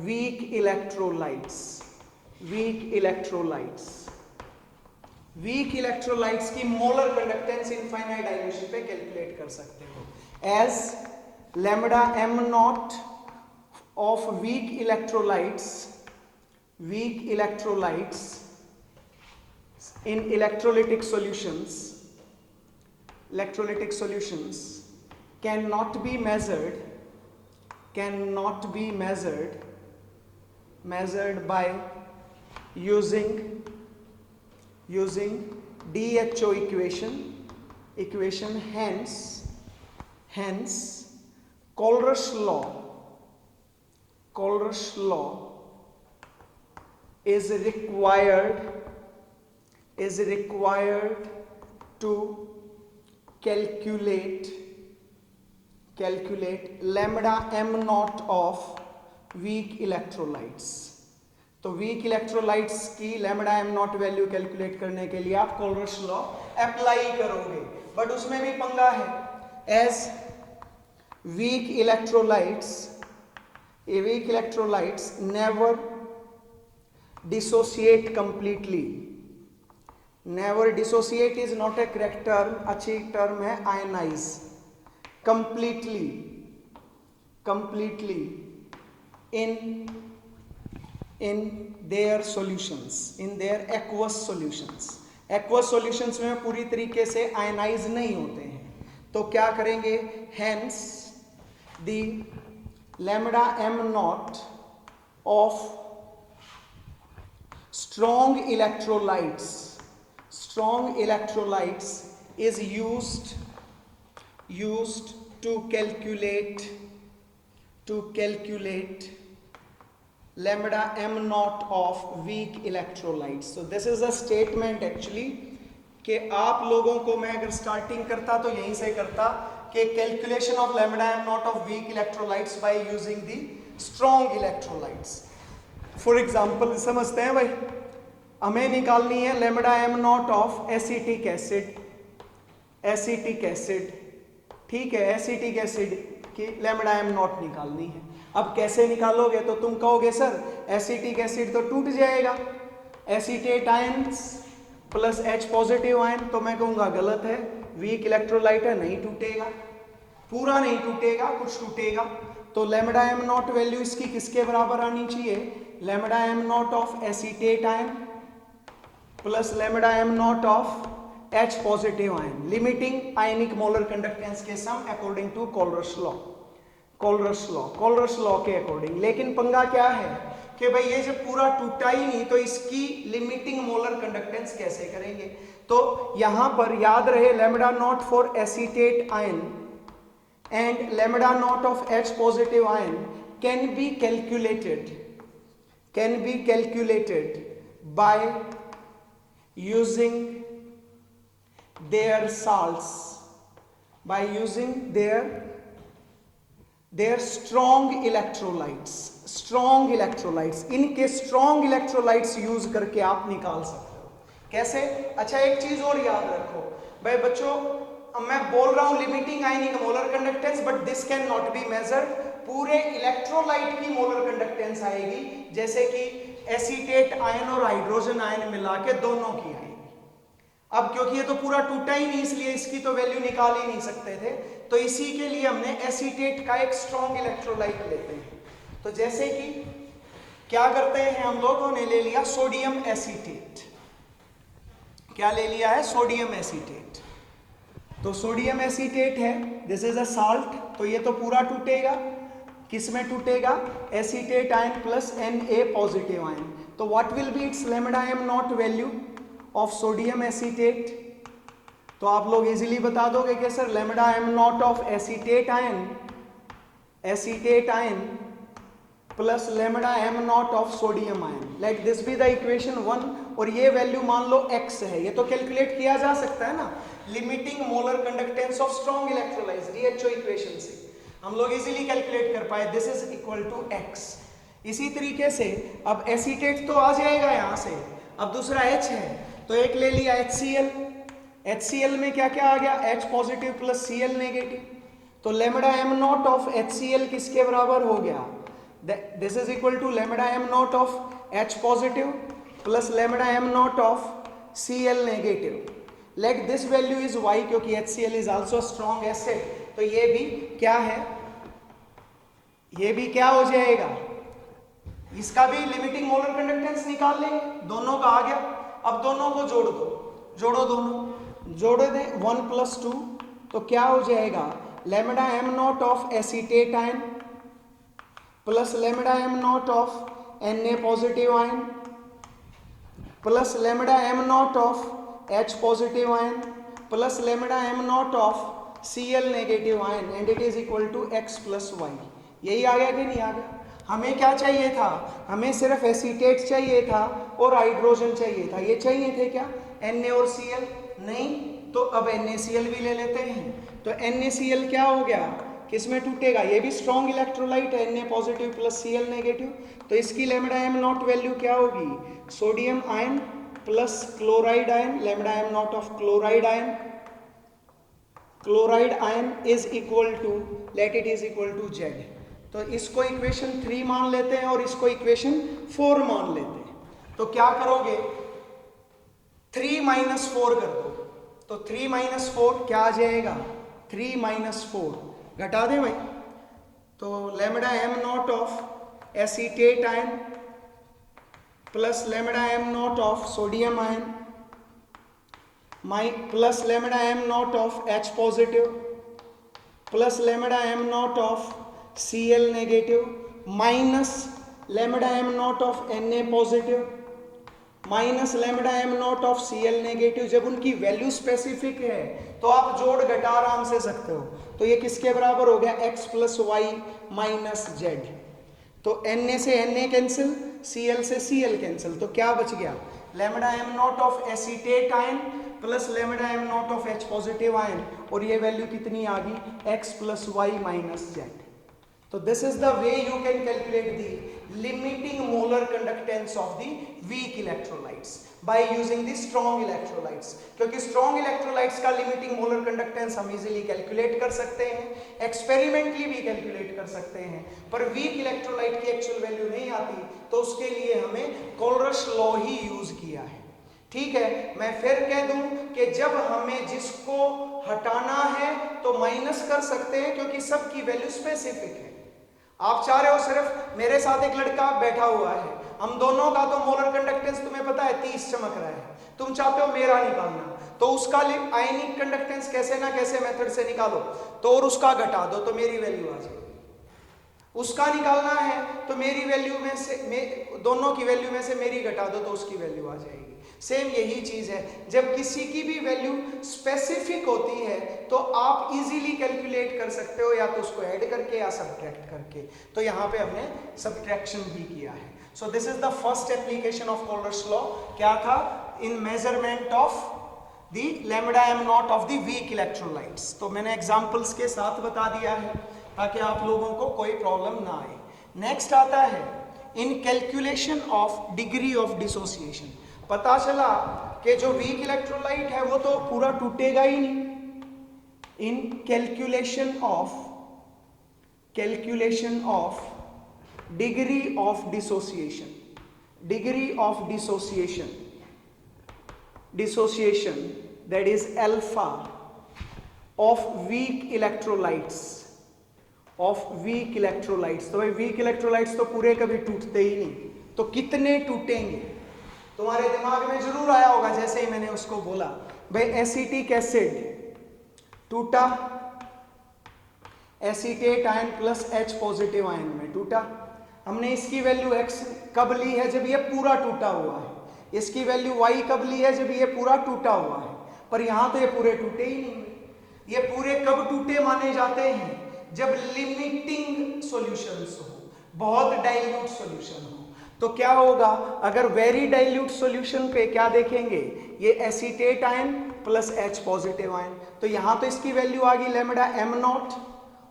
weak electrolytes की मोलर कंडक्टेंस इनफाइनाइट डायमेंशन पे कैलकुलेट कर सकते हो as lambda M naught of weak electrolytes in electrolytic solutions cannot be measured by using DHO equation. Hence Kohlrausch law is required to calculate lambda m naught of weak electrolytes. तो weak electrolytes की lambda M naught value calculate करने के लिए आप Kohlrausch's law apply करोगे, but उसमें भी पंगा है। As weak electrolytes never dissociate completely. Never dissociate is not a correct term, अच्छी टर्म है ionise. Completely in their aqueous solutions में पूरी तरीके से आयनाइज नहीं होते हैं। तो क्या करेंगे, hence the lambda m naught of strong electrolytes is used to calculate lambda m naught of weak electrolytes. So this is a statement actually कि आप लोगों को मैं अगर स्टार्टिंग करता तो यहीं से करता कि calculation of lambda m naught of weak electrolytes by using the strong electrolytes. For example समझते हैं भाई, हमें निकालनी है lambda m naught of acetic acid, ठीक है, एसिटिक एसिड की lambda m naught निकालनी है। अब कैसे निकालोगे, तो तुम कहोगे सर एसिटिक एसिड तो टूट जाएगा, acetate ions plus H positive ion. तो मैं कहूँगा गलत है, वीक इलेक्ट्रोलाइट है, नहीं टूटेगा, पूरा नहीं टूटेगा, कुछ टूटेगा। तो लैम्डा एम नॉट वैल्यू इसकी किसके बराबर आनी चाहिए, lambda M naught of acetate ion plus lambda M naught of H positive ion, limiting ionic molar conductance के सम अकॉर्डिंग टू कोलरस लॉ के अकॉर्डिंग। लेकिन पंगा क्या है कि भाई ये जब पूरा टूटा ही नहीं तो इसकी लिमिटिंग मोलर कंडक्टेंस कैसे करेंगे। तो यहां पर याद रहे lambda naught for acetate ion and lambda naught of H positive ion can be calculated by using their salts, by using their strong electrolytes। इनके strong electrolytes यूज करके आप निकाल सकते हो। कैसे? अच्छा एक चीज और याद रखो भाई बच्चों, मैं बोल रहा हूं limiting ionic molar conductance, but this can not be measured. पूरे इलेक्ट्रोलाइट की मोलर कंडक्टेंस आएगी, जैसे कि एसीटेट आयन और हाइड्रोजन आयन मिला के दोनों की आएगी। अब क्योंकि ये तो पूरा टूटा ही नहीं, इसलिए इसकी तो वैल्यू निकाल ही नहीं सकते थे, तो इसी के लिए हमने एसीटेट का एक स्ट्रॉन्ग इलेक्ट्रोलाइट लेते हैं। तो जैसे कि क्या करते हैं, हम लोगों ने ले लिया सोडियम एसीटेट। क्या ले लिया है? Sodium acetate. तो सोडियम एसीटेट है, दिस इज अ साल्ट, तो ये तो पूरा टूटेगा। किस में टूटेगा? Acetate ion plus Na positive ion. तो what will be its lambda m not value of sodium acetate? तो आप लोग इजीली बता दोगे कि sir lambda m not of acetate ion plus lambda m not of sodium ion. Let this be the equation 1, और ये value मान लो x है, ये तो कैलकुलेट किया जा सकता है ना, limiting molar conductance of strong electrolytes, DHO equation से हम लोग इजीली कैलकुलेट कर पाए, this is equal to x। इसी तरीके से अब एसीटेट तो आ जाएगा यहां से, अब दूसरा H है, तो एक ले लिया HCl में क्या क्या आ गया? H positive plus Cl negative. तो lambda m not of HCl किसके बराबर हो गया? This is equal to lambda m not of H positive plus lambda m not of Cl negative. Let this value is y, क्योंकि HCl is also strong acid, तो ये भी क्या है? ये भी क्या हो जाएगा? इसका भी लिमिटिंग मोलर कंडक्टेंस निकाल लेंगे, दोनों का आ गया। अब दोनों को जोड़ दो, जोड़ो दोनों, जोड़ दे 1 + 2, तो क्या हो जाएगा? Lambda m not of acetate ion plus lambda m not of Na positive ion plus lambda m not of H positive ion plus lambda m not of Cl negative ion, and it is equal to x + y। यही आ गया कि नहीं आ गया? हमें क्या चाहिए था? हमें सिर्फ एसीटेट चाहिए था और हाइड्रोजन चाहिए था। ये चाहिए थे क्या? Na और Cl? नहीं, तो अब NaCl भी ले लेते हैं। तो NaCl क्या हो गया? किस में टूटेगा? ये भी स्ट्रॉन्ग इलेक्ट्रोलाइट है, Na positive plus Cl negative, तो इसकी लैम्डा m नॉट वैल्यू क्या होगी? Sodium ion plus chloride ion, lambda m not of chloride ion is equal to, let it is equal to Z। तो इसको equation 3 मान लेते हैं और इसको इक्वेशन 4 मान लेते हैं। तो क्या करोगे? 3 - 4 कर दो, तो 3 - 4 क्या आ जाएगा? 3 - 4 घटा दें भाई, तो lambda m not of acetate ion plus lambda m not of sodium ion plus lambda m not of H positive plus lambda m not of Cl negative minus lambda m not of Na positive minus lambda m not of Cl negative. जब उनकी value specific है तो आप जोड़ घटा आराम से सकते हो। तो ये किसके बराबर हो गया? x + y - z। तो Na से Na कैंसिल, Cl से Cl कैंसिल, तो क्या बच गया? Lambda m not of acetate ion plus lambda m not of H positive ion, और ये वैल्यू कितनी आ गई? x + y - z। तो this is the way you can calculate the limiting molar conductance of the weak electrolytes by using the strong electrolytes. क्योंकि strong electrolytes का limiting molar conductance हम easily calculate कर सकते हैं, experimentally भी calculate कर सकते हैं, पर वीक इलेक्ट्रोलाइट की एक्चुअल वैल्यू नहीं आती, तो उसके लिए हमें कोलरश लॉ ही यूज किया है। ठीक है, मैं फिर कह दूं कि जब हमें जिसको हटाना है तो माइनस कर सकते हैं, क्योंकि सबकी वैल्यू स्पेसिफिक है। आप चाह रहे हो सिर्फ मेरे साथ एक लड़का बैठा हुआ है, हम दोनों का तो मोलर कंडक्टेंस तुम्हें पता है 30 चमक रहा है, तुम चाहते हो मेरा निकालना, तो उसका आयनिक कंडक्टेंस कैसे ना कैसे मेथड से निकालो, तो और उसका घटा दो तो मेरी वैल्यू आ जाएगी। उसका निकालना है तो मेरी वैल्यू में से दोनों की वैल्यू में से मेरी घटा दो तो उसकी वैल्यू आ जाएगी। सेम यही चीज है, जब किसी की भी वैल्यू स्पेसिफिक होती है तो आप इजीली कैलकुलेट कर सकते हो, या तो उसको ऐड करके या सब्ट्रैक्ट करके। तो यहाँ पे हमने सब्ट्रैक्शन भी किया है। So this is the first application of Kohlrausch law. क्या था? In measurement of the lambda m not of the weak electrolytes. तो मैंने एग्जांपल्स के साथ बता दिया है ताकि आप लोगों को कोई प्रॉब्लम ना आए। नेक्स्ट आता है in calculation of degree of dissociation. पता चला कि जो वीक इलेक्ट्रोलाइट है वो तो पूरा टूटेगा ही नहीं। इन calculation of degree of dissociation dissociation, that is alpha of weak electrolytes, of weak electrolytes. तो भाई weak electrolytes तो पूरे कभी टूटते ही नहीं, तो कितने टूटेंगे तुम्हारे दिमाग में जरूर आया होगा जैसे ही मैंने उसको बोला। भाई एसिटिक एसिड टूटा, acetate ion plus H positive ion में टूटा। हमने इसकी वैल्यू x कब ली है? जब ये पूरा टूटा हुआ है। इसकी वैल्यू y कब ली है? जब ये पूरा टूटा हुआ है। पर यहां तो ये पूरे टूटे ही नहीं। ये पूरे कब टूटे माने जाते हैं? जब लिमिटिंग सॉल्यूशंस हो, बहुत डाइल्यूट सॉल्यूशन हो। तो क्या होगा? अगर वेरी डाइल्यूट सॉल्यूशन पे क्या देखेंगे? ये acetate ion plus H positive ion, तो यहां तो इसकी वैल्यू आ गई लैम्डा m नॉट,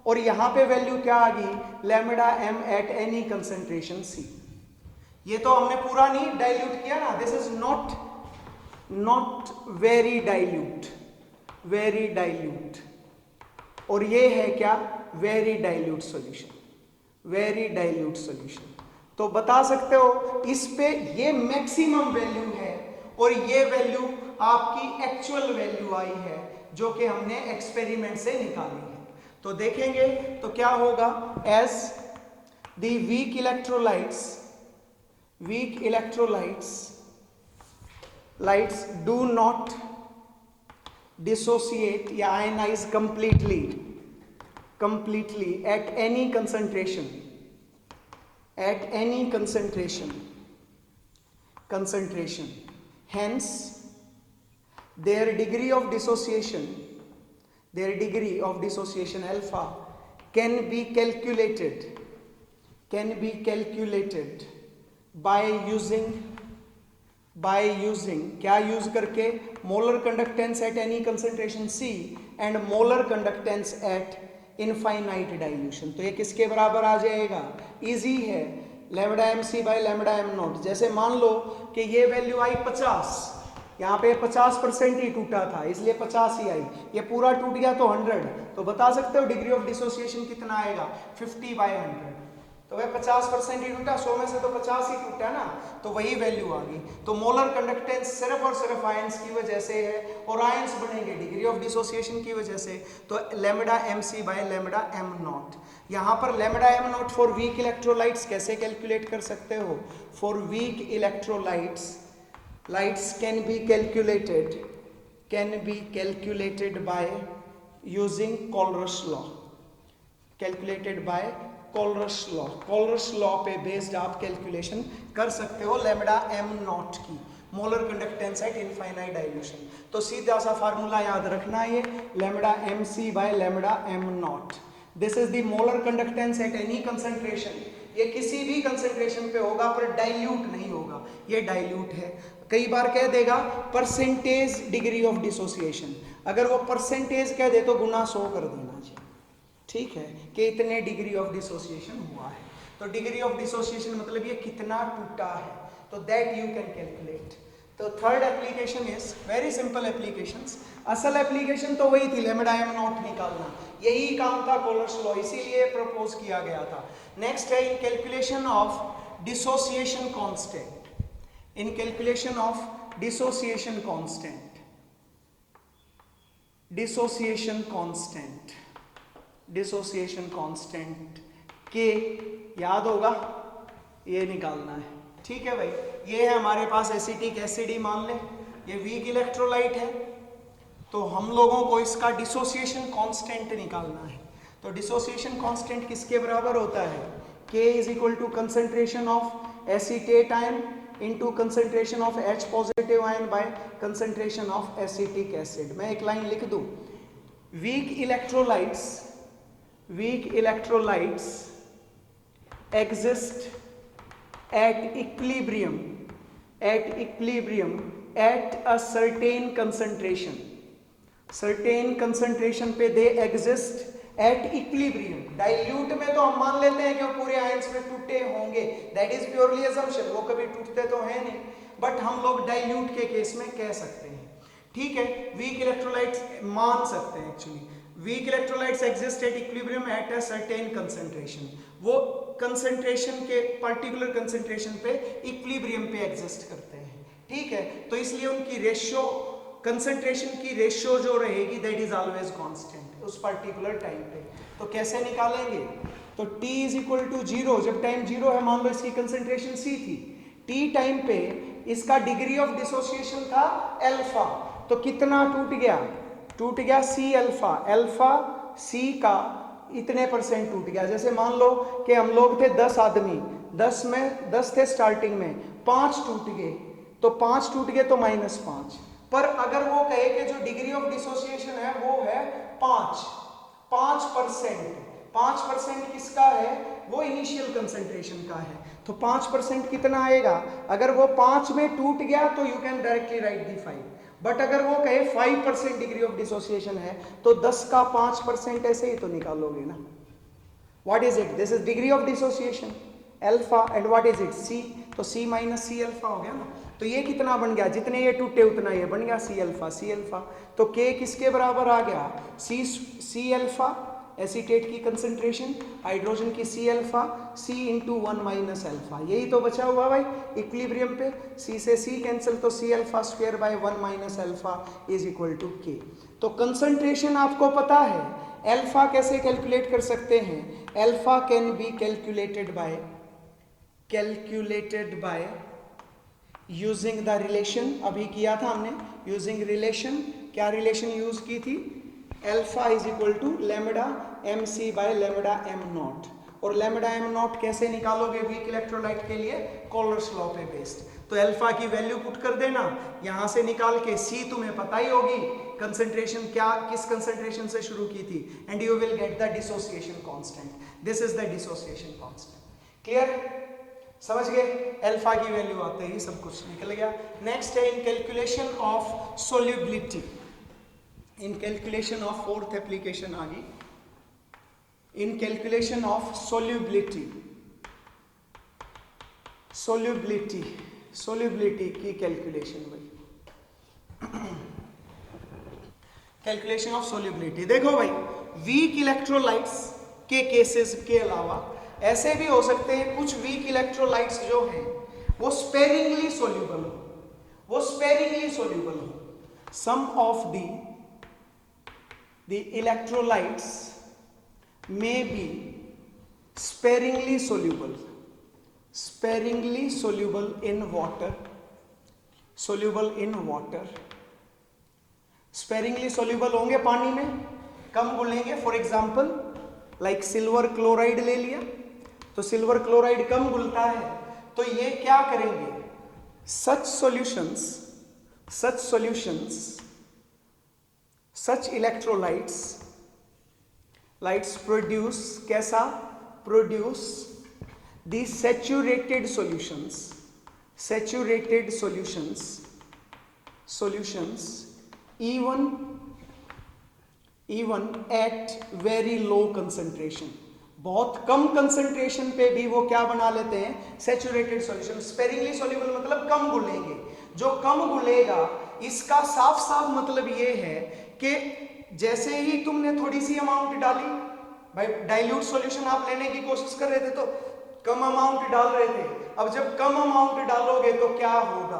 और यहां पे वैल्यू क्या आ गई? Lambda m at any concentration C। ये तो हमने पूरा नहीं डाइल्यूट किया ना, this is not very dilute, very dilute, और ये है क्या? Very dilute solution, very dilute solution. तो बता सकते हो इस पे ये मैक्सिमम वैल्यू है और ये वैल्यू आपकी एक्चुअल वैल्यू आई है जो कि हमने एक्सपेरिमेंट से निकाली है। तो देखेंगे तो क्या होगा? As the weak electrolytes do not dissociate या ionise completely at any concentration, hence their degree of dissociation alpha can be calculated by using क्या यूज करके? Molar conductance at any concentration C and molar conductance at infinite dilution. तो ये किसके बराबर आ जाएगा? Easy है, lambda MC by lambda m not. जैसे मान लो कि ये वैल्यू आई 50, यहाँ पे 50% ही टूटा था इसलिए 50 ही आई, ये पूरा टूट गया तो 100। तो बता सकते हो डिग्री ऑफ डिसोसिएशन कितना आएगा? 50/100। तो वह 50% ही टूटा, 100 में से तो 50 ही टूटा ना, तो वही वैल्यू आ गई। तो मोलर कंडक्टेंस सिर्फ और सिर्फ आयंस की वजह से है, और आयंस बनेंगे डिग्री ऑफ डिसोसिएशन की वजह से। तो lambda MC by lambda m not. यहाँ पर lambda m not for weak electrolytes कैसे कैलकुलेट कर सकते हो? For weak electrolytes can be calculated by using Colruyt's law, Colruyt's law पे बेस्ड आप कैलकुलेशन कर सकते हो लैम्डा m नॉट की, molar conductance at infinite dilution. तो सीधा सा फार्मूला याद रखना है, lambda MC by lambda m not. This is the molar conductance at any concentration. ये किसी भी कंसंट्रेशन पे होगा पर डाइल्यूट नहीं होगा, ये डाइल्यूट है। कई बार कह देगा परसेंटेज डिग्री ऑफ डिसोसिएशन, अगर वो परसेंटेज कह दे तो गुना 100 कर देना चाहिए, ठीक है, कि इतने डिग्री ऑफ डिसोसिएशन हुआ है। तो डिग्री ऑफ डिसोसिएशन मतलब ये कितना टूटा है, तो दैट यू कैन कैलकुलेट। तो third application is very simple applications. असल एप्लीकेशन तो वही थी लैम्डा m नॉट निकालना, यही काम था कोलर्स लॉ, इसीलिए प्रपोज किया गया था। नेक्स्ट है in calculation of dissociation constant, in calculation of dissociation constant के याद होगा, ये निकालना है, ठीक है भाई। ये है हमारे पास एसिटिक एसिड ही मान ले, ये वीक इलेक्ट्रोलाइट है, तो हम लोगों को इसका डिसोसिएशन कांस्टेंट निकालना है। तो डिसोसिएशन कांस्टेंट किसके बराबर होता है? K is equal to concentration of acetate ion into concentration of H positive ion by concentration of acetic acid। मैं एक लाइन लिख दूं, weak electrolytes exist at equilibrium at a certain concentration पे they exist at equilibrium। Dilute में तो हम मान लेते हैं कि वो पूरे आयंस में टूटे होंगे, दैट इज प्योरली असम्पशन, वो कभी टूटते तो हैं नहीं, बट हम लोग डाइल्यूट के केस में कह सकते हैं, ठीक है। वीक इलेक्ट्रोलाइट्स मान सकते हैं, actually weak electrolytes exist at equilibrium at a certain concentration, वो कंसंट्रेशन के पर्टिकुलर कंसंट्रेशन पे इक्विलिब्रियम पे एग्जिस्ट करते हैं, ठीक है, तो इसलिए उनकी रेशियो, कंसंट्रेशन की रेशियो जो रहेगी दैट इज ऑलवेज कांस्टेंट उस पर्टिकुलर टाइम पे। तो कैसे निकालेंगे, तो t इज इक्वल टू 0, जब टाइम 0 है, मान लो इसकी कंसंट्रेशन c थी, t टाइम पे इसका डिग्री ऑफ डिसोसिएशन था अल्फा, तो कितना टूट गया, टूट गया c अल्फा, अल्फा c का इतने परसेंट टूट गया। जैसे मान लो कि हम लोग थे 10 आदमी, 10 थे स्टार्टिंग में, 5 टूट गए, तो 5 टूट गए तो -5। पर अगर वो कहे कि जो डिग्री ऑफ डिसोसिएशन है वो है 5%, 5% किसका है, वो इनिशियल कंसंट्रेशन का है, तो 5% कितना आएगा, अगर वो 5 में टूट गया तो you can directly right the 5, but अगर वो कहे 5% डिग्री ऑफ डिसोसिएशन है तो 10 का 5% ऐसे ही तो निकालोगे ना। What is it, this is degree of dissociation alpha, and what is it c, तो c माइनस c अल्फा हो गया ना। तो ये कितना बन गया, जितने ये टूटे उतना ये बन गया c अल्फा, तो k किसके बराबर आ गया, c अल्फा एसीटेट की कंसंट्रेशन, हाइड्रोजन की c alpha, c into 1 minus alpha, यही तो बचा हुआ भाई इक्विलिब्रियम पे, c से c कैंसिल, तो c alpha square by 1 minus alpha is equal to k। तो कंसंट्रेशन आपको पता है, अल्फा कैसे कैलकुलेट कर सकते हैं, alpha can be calculated by using the relation, अभी किया था हमने यूजिंग रिलेशन, क्या रिलेशन यूज की थी, alpha is equal to lambda M C by lambda M naught, और लैम्बडा एम नॉट कैसे निकालोगे वीक इलेक्ट्रोलाइट के लिए, कॉलर्स लॉ पे बेस्ड। तो अल्फा की वैल्यू पुट कर देना, यहां से निकाल के सी तुम्हें पता ही होगी कंसंट्रेशन क्या, किस कंसंट्रेशन से शुरू की थी, and you will get the dissociation constant, this is the dissociation constant. Clear, समझ गए, अल्फा की वैल्यू आते ही सब कुछ निकल गया। नेक्स्ट है in calculation of solubility, in calculation of fourth application आ गई, in calculation of solubility, solubility की कैलकुलेशन भाई, कैलकुलेशन ऑफ सोल्यूबिलिटी। देखो भाई, वीक इलेक्ट्रोलाइट्स के केसेस के अलावा ऐसे भी हो सकते हैं कुछ वीक इलेक्ट्रोलाइट्स जो हैं वो स्पेरिंगली सोल्यूबल हो, सम of the electrolytes may be sparingly soluble in water, sparingly soluble होंगे पानी में, कम घुलेंगे। For example like silver chloride ले लिया, तो सिल्वर क्लोराइड कम घुलता है, तो ये क्या करेंगे, such electrolytes produce कैसा, produce the saturated solutions even at very low concentration, बहुत कम कंसंट्रेशन पे भी वो क्या बना लेते हैं, सैचुरेटेड सॉल्यूशन। स्पेरिंगली सोल्यूबल मतलब कम घुलेंगे, जो कम घुलेगा इसका साफ साफ मतलब ये है कि जैसे ही तुमने थोड़ी सी अमाउंट डाली, भाई डाइल्यूट सॉल्यूशन आप लेने की कोशिश कर रहे थे तो कम अमाउंट डाल रहे थे, अब जब कम अमाउंट डालोगे तो क्या होगा,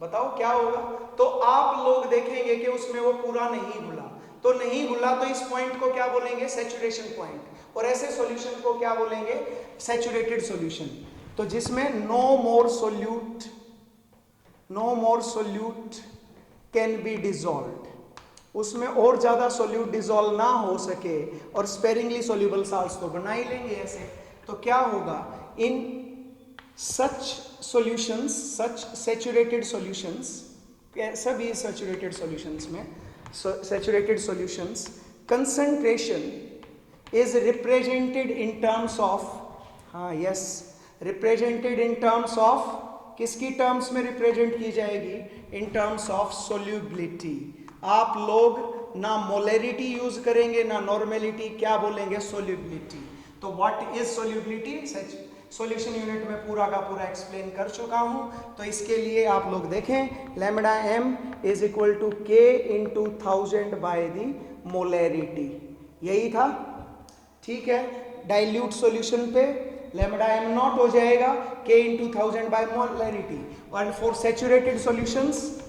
बताओ क्या होगा, तो आप लोग देखेंगे कि उसमें वो पूरा नहीं घुला, तो नहीं घुला तो इस पॉइंट को क्या बोलेंगे, सैचुरेशन पॉइंट, और ऐसे सॉल्यूशन को क्या बोलेंगे, सैचुरेटेड सॉल्यूशन। तो जिसमें no more solute can be dissolved, उसमें और ज्यादा सोल्यूट डिसॉल्व ना हो सके, और स्पेरिंगली सोल्यूबल साल्ट्स तो बना ही लेंगे ऐसे, तो क्या होगा, इन सच सॉल्यूशंस, सच सैचुरेटेड सॉल्यूशंस, सभी सैचुरेटेड सॉल्यूशंस में, saturated solutions concentration is represented in terms of, हाँ yes, represented in terms of, किसकी टर्म्स में रिप्रेजेंट की जाएगी, in terms of solubility। आप लोग ना मोलरिटी यूज करेंगे ना नॉर्मेलिटी, क्या बोलेंगे, सोल्यूबिलिटी। तो what is solubility, solution unit में पूरा का पूरा एक्सप्लेन कर चुका हूं, तो इसके लिए आप लोग देखें, lambda m is equal to k into 1000 by the molarity, यही था, ठीक है। डाइल्यूट सॉल्यूशन पे लैम्बडा एम नॉट हो जाएगा k into 1000 by molarity, And for saturated solutions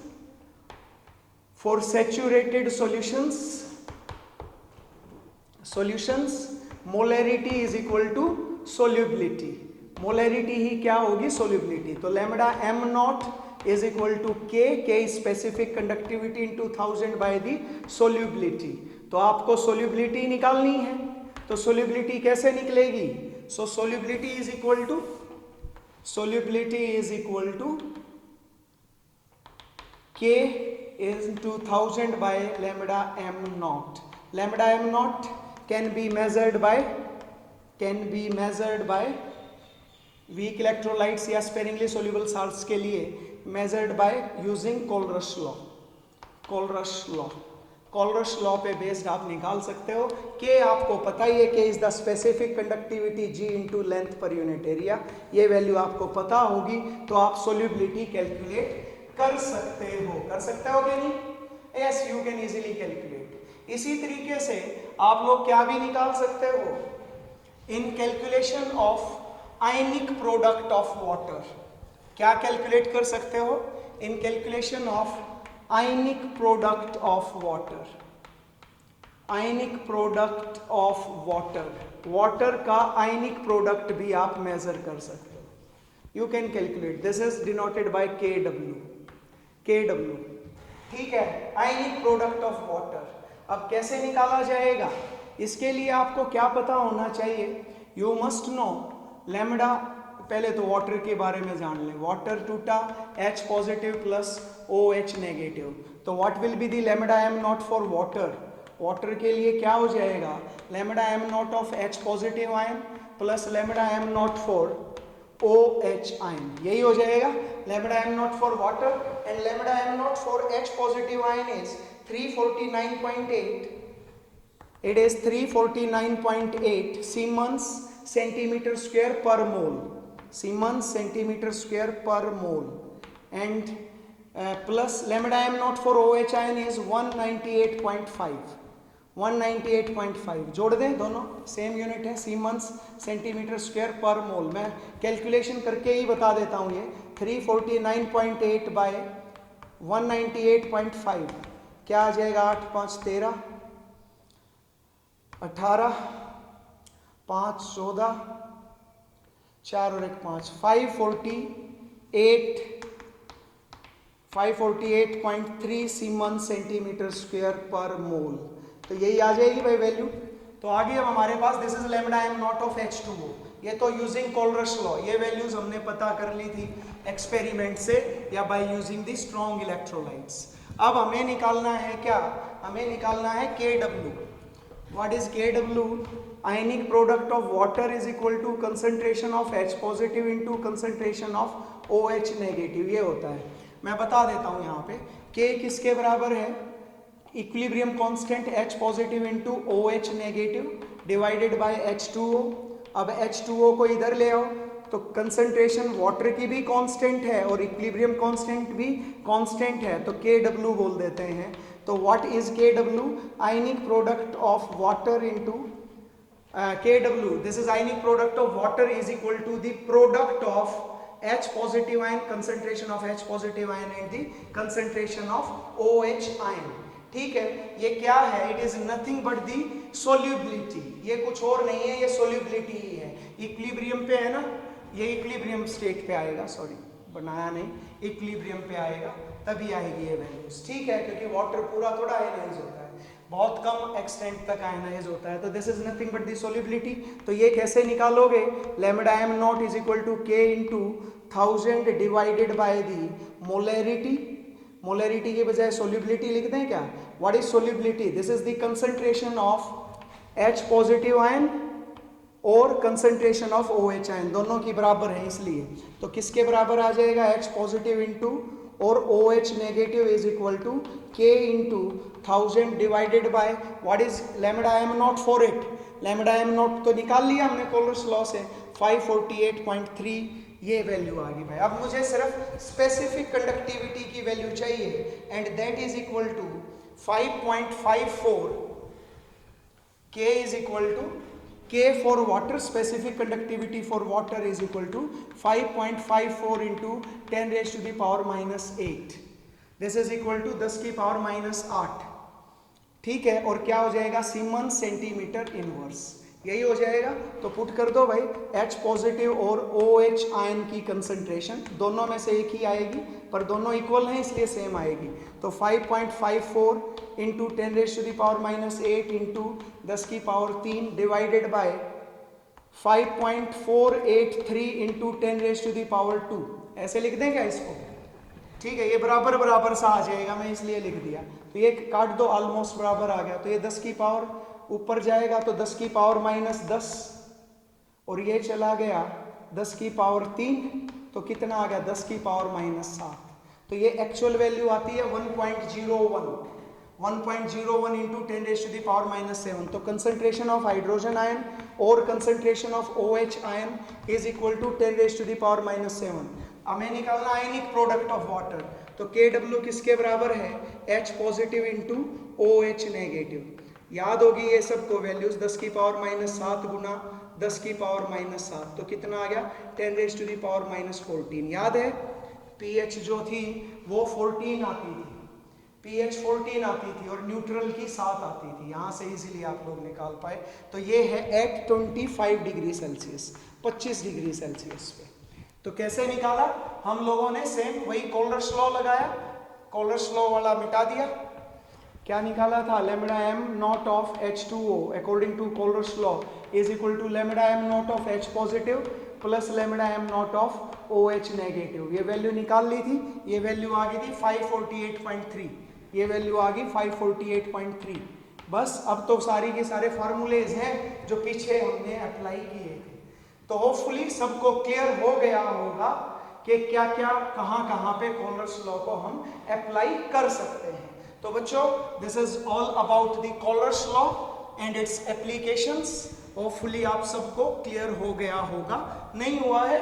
molarity is equal to solubility. Molarity ही क्या होगी? सोल्यूबिलिटी. तो lambda M not is equal to k specific conductivity into 1000 by the solubility. तो आपको solubility निकालनी है, तो सोल्यूबिलिटी कैसे निकलेगी? सो solubility is equal to K into 1000 by lambda m naught. Lambda m naught can be measured by weak electrolytes या sparingly soluble salts के लिए measured by using Colrush law पे बेस्ड आप निकाल सकते हो. के आपको पता ही है, K is the specific conductivity G into length per unit area. ये वैल्यू आपको पता होगी तो आप सोल्यूबिलिटी कैलकुलेट कर सकते हो कि नहीं? Yes, you can easily calculate. इसी तरीके से आप लोग क्या भी निकाल सकते हो? इन calculation of ionic product of water. क्या कैलकुलेट कर सकते हो? इन calculation of ionic product of water का आयनिक प्रोडक्ट भी आप मेजर कर सकते हो. You can calculate. This is denoted by KW. ठीक है, आयनिक प्रोडक्ट ऑफ वाटर. अब कैसे निकाला जाएगा? इसके लिए आपको क्या पता होना चाहिए? You must know lambda. पहले तो वाटर के बारे में जान लें. वाटर टूटा H positive plus OH negative. तो what will be the lambda m not for water? Water के लिए क्या हो जाएगा? Lambda m not of H positive ion plus lambda m not for OH ion. यही हो जाएगा. Lambda m not for water and lambda m naught for H positive ion is 349.8. It is 349.8 Siemens centimeter square per mole. And plus lambda m naught for OH ion is 198.5. जोड़ दें दोनों, same unit है. Siemens centimetre square पर मोल. मैं calculation करके ही बता देता हूँ. ये 349.8 बाय 198.5 क्या आ जाएगा? 8 5 13, 18, 5 14, 4 और 1 5, 548.3 सीमंस सेंटीमीटर स्क्वायर पर मोल. तो यही आ जाएगी भाई वैल्यू. तो आगे अब हमारे पास this is lambda m not of H2O. ये तो यूजिंग कोलरश लॉ. ये वैल्यूज हमने पता कर ली थी एक्सपेरिमेंट से या by using the strong electrolytes. अब हमें निकालना है क्या? हमें निकालना है KW. What is KW? Ionic product of water is equal to concentration of H positive into concentration of OH negative. ये होता है. मैं बता देता हूँ यहाँ पे. K किसके बराबर है? Equilibrium constant H positive into OH negative divided by H2O. अब H2O को इधर ले आओ तो कंसंट्रेशन वाटर की भी कांस्टेंट है और इक्विलिब्रियम कांस्टेंट भी कांस्टेंट है. तो KW बोल देते हैं. तो what is KW? Ionic product of water into KW. This is ionic product of water is equal to the product of H positive ion, concentration of H positive ion and the concentration of OH ion. ठीक है, ये क्या है? It is nothing but the solubility. ये कुछ और नहीं है, ये सोल्यूबिलिटी ही है. इक्विलिब्रियम पे है ना, ये इक्विलिब्रियम स्टेट पे आएगा. सॉरी बनाया नहीं, इक्विलिब्रियम पे आएगा तभी आएगी ये वैल्यूज. ठीक है, क्योंकि वाटर पूरा थोड़ा आयनाइज होता है, बहुत कम एक्सटेंट तक आयनाइज होता है. तो this is nothing but the solubility. तो ये कैसे निकालोगे? Lambda m naught is equal to K into 1000 divided by the molarity. Molarity के बजाय सोल्यूबिलिटी लिख दें क्या? What is solubility? This is the concentration of H positive ion और कंसंट्रेशन ऑफ OH आयन, दोनों की बराबर है इसलिए. तो किसके बराबर आ जाएगा? H पॉजिटिव इंटू और OH negative is equal to K into 1000 divided by what is lambda m not for it? Lambda m naught तो निकाल लिया हमने कोलरस लॉ से. 548.3 ये वैल्यू आ गई भाई. अब मुझे सिर्फ स्पेसिफिक कंडक्टिविटी की वैल्यू चाहिए and that is equal to 5.54. K is equal to K for water, specific conductivity for water is equal to 5.54 into 10 raised to the power minus 8. This is equal to 10 की power minus 8. ठीक है, और क्या हो जाएगा, siemens centimetre inverse, यही हो जाएगा. तो पुट कर दो भाई, H पॉजिटिव और OH आयन की कंसंट्रेशन दोनों में से एक ही आएगी, पर दोनों इक्वल हैं इसलिए सेम आएगी. तो 5.54 into 10 raise to the power minus 8 into 10 की power 3 divided by 5.483 into 10 raise to the power 2. ऐसे लिख दें क्या इसको? ठीक है, ये बराबर बराबर सा आ जाएगा, मैं इसलिए लिख दिया. तो ये काट दो, ऑलमोस्ट बराबर आ गया. तो ये 10 की पावर ऊपर जाएगा तो 10 की पावर माइनस 10, और ये चला गया 10 की पावर 3, तो कितना आ गया 10 की पावर माइनस 7. तो ये एक्चुअल वैल्यू आती है 1.01 into 10 raise to the power minus 7. तो कंसंट्रेशन ऑफ हाइड्रोजन आयन और concentration of OH ion is equal to 10 raise to the power minus 7. हमें निकालना आयनिक प्रोडक्ट ऑफ वाटर. तो KW किसके बराबर है, H positive into OH negative. याद होगी ये सबको वैल्यूज, 10 की पावर माइनस 7 गुना 10 की पावर माइनस 7, तो कितना आ गया 10 raise to the power minus 14. याद है pH जो थी वो 14 आती थी, pH 14 आती थी और न्यूट्रल की 7 आती थी. यहाँ से इजीली आप लोग निकाल पाए. तो ये है at 25 degree Celsius, 25 degree Celsius पे. तो कैसे निकाला हम लोगों ने, सेम वही कोलर्स लॉ लगाया, कोलर्स लॉ वाला मिटा दिया. क्या निकाला था, lambda m not of H2O according to Kohlrausch's law is equal to lambda m not of H positive plus lambda m not of OH negative. ये वैल्यू निकाल ली थी, ये वैल्यू आ गई थी 548.3, ये वैल्यू आ गई 548.3. बस अब तो सारी के सारे फार्मूलेज हैं जो पीछे हमने अप्लाई किए थे. तो होपफुली सबको क्लियर हो गया होगा कि क्या क्या कहाँ कहाँ पे कोलर्स लॉ को हम अप्लाई कर सकते हैं. तो बच्चों, this is all about the Kohlrausch's law and its applications. Hopefully आप सबको क्लियर हो गया होगा. नहीं हुआ है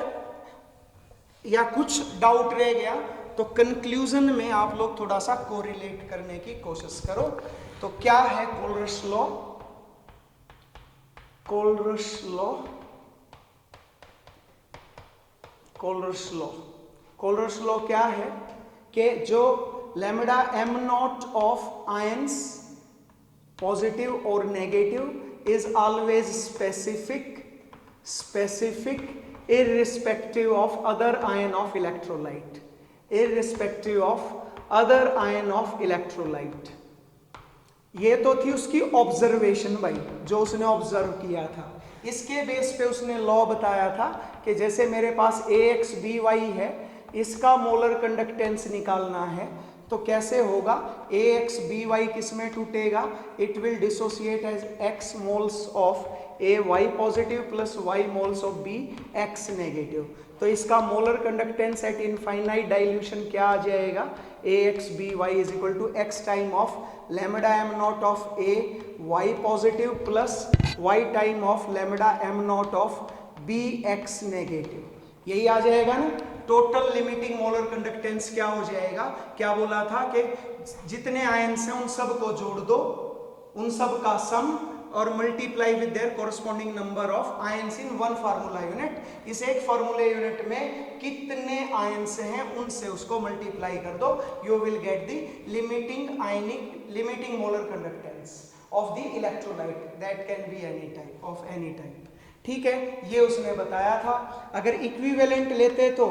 या कुछ डाउट रह गया तो कंक्लूजन में आप लोग थोड़ा सा कोरिलेट करने की कोशिश करो. तो क्या है Kohlrausch's law? Kohlrausch's law, Kohlrausch's law, Kohlrausch's law क्या है कि जो lambda m not of ions positive और negative is always specific irrespective of other ion of electrolyte, irrespective of other ion of electrolyte. ये तो थी उसकी ऑब्जर्वेशन भाई, जो उसने ऑब्जर्व किया था. इसके बेस पे उसने लॉ बताया था कि जैसे मेरे पास AXBY है, इसका मोलर कंडक्टेंस निकालना है तो कैसे होगा, AXBY किस में टूटेगा, it will dissociate as X moles of AY positive plus Y moles of B X negative. तो इसका molar conductance at infinite dilution क्या आ जाएगा, AXBY is equal to X time of lambda m not of AY positive plus Y time of lambda m not of B X negative. यही आ जाएगा ना. Total limiting molar conductance क्या हो जाएगा, क्या बोला था कि जितने आयन्स हैं उन सब को जोड़ दो, उन सब का सम और multiply with their corresponding number of ions in one formula unit. इस एक फार्मूला यूनिट में कितने आयन्स हैं उनसे उसको मल्टीप्लाई कर दो, you will get the limiting molar conductance of the electrolyte that can be any type of any type. ठीक है, ये उसने बताया था. अगर इक्विवेलेंट लेते तो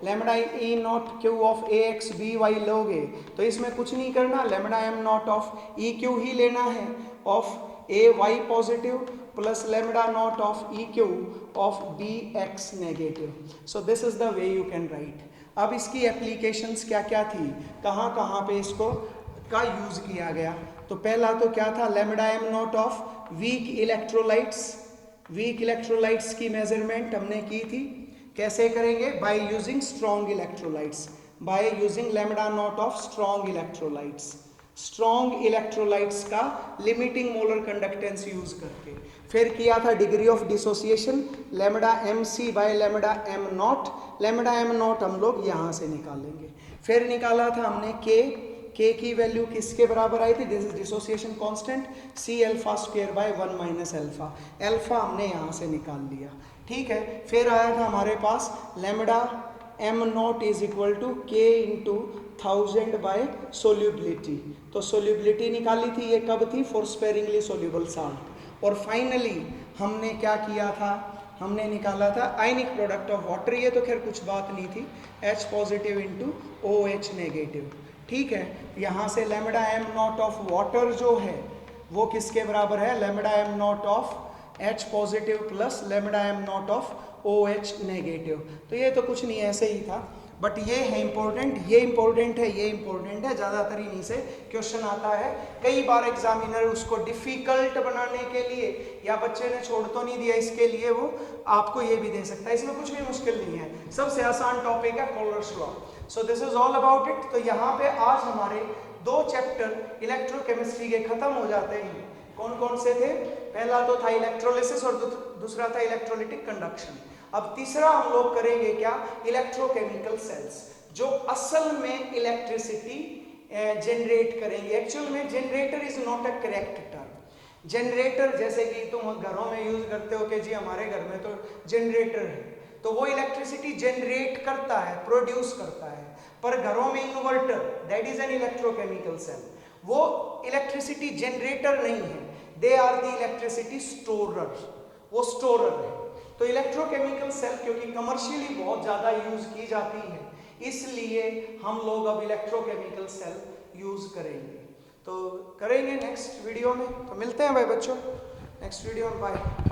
lambda E not Q of AXBY लोगे तो इसमें कुछ नहीं करना, lambda m not of EQ ही लेना है of AY positive plus lambda naught of EQ of BX negative. So this is the way you can write. अब इसकी एप्लीकेशंस क्या क्या थी, कहाँ कहाँ पे इसको का यूज किया गया. तो पहला तो क्या था, lambda m not of weak electrolytes. Weak electrolytes की मेजरमेंट हमने की थी. कैसे करेंगे, by using strong electrolytes, by using lambda naught of strong electrolytes. Strong electrolytes का लिमिटिंग मोलर कंडक्टेंस यूज करके. फिर किया था degree of dissociation, lambda MC by lambda m naught. Lambda m naught हम लोग यहाँ से निकालेंगे. फिर निकाला था हमने के की वैल्यू किसके बराबर आई थी, this is dissociation constant C alpha square by 1 minus alpha, alpha हमने यहाँ से निकाल लिया, ठीक है। फिर आया था हमारे पास lambda M not is equal to k into 1000 by solubility, तो सोल्यूबिलिटी निकाली थी, ये कब थी, फॉर स्पेरिंगली सोल्यूबल साल्ट। और फाइनली हमने क्या किया था, हमने निकाला था आयनिक प्रोडक्ट ऑफ वाटर, ये तो खैर कुछ बात नहीं थी, H positive into OH negative, ठीक है। यहाँ से lambda M naught of water जो है वो किसके बराबर है, lambda M naught of H positive plus lambda M naught of OH negative, तो ये तो कुछ नहीं ऐसे ही था, बट ये है इंपॉर्टेंट, ये इंपॉर्टेंट है, ये इंपॉर्टेंट है, ज़्यादातर इन्हीं से क्वेश्चन आता है। कई बार एग्जामिनर उसको डिफिकल्ट बनाने के लिए या बच्चे ने छोड़ तो नहीं दिया इसके लिए वो आपको ये भी दे सकता है, इसमें कुछ भी मुश्किल नहीं है, सबसे आसान टॉपिक है Kohlrausch's law. So this is all about it. तो यहाँ पे आज हमारे 2 चैप्टर इलेक्ट्रोकेमिस्ट्री के खत्म हो जाते हैं। कौन कौन से थे, पहला तो था इलेक्ट्रोलिसिस और दूसरा था इलेक्ट्रोलिटिक कंडक्शन। अब तीसरा हम लोग करेंगे क्या, इलेक्ट्रोकेमिकल सेल्स, जो असल में इलेक्ट्रिसिटी जनरेट करेंगे। एक्चुअल में generator is not a correct term. Generator जैसे कि तुम घरों में यूज करते हो कि जी हमारे घर में तो जनरेटर है, तो वो इलेक्ट्रिसिटी जनरेट करता है, प्रोड्यूस करता है, पर घरों में inverter that is an electrochemical cell, वो इलेक्ट्रिसिटी जनरेटर नहीं है, they are the electricity storer, वो स्टोरर है। तो इलेक्ट्रोकेमिकल सेल क्योंकि कमर्शियली बहुत ज़्यादा यूज की जाती है, इसलिए हम लोग अब इलेक्ट्रोकेमिकल सेल यूज करेंगे, तो करेंगे नेक्स्ट वीडियो में। तो मिलते हैं भाई बच्चों नेक्स्ट वीडियो में, बाय।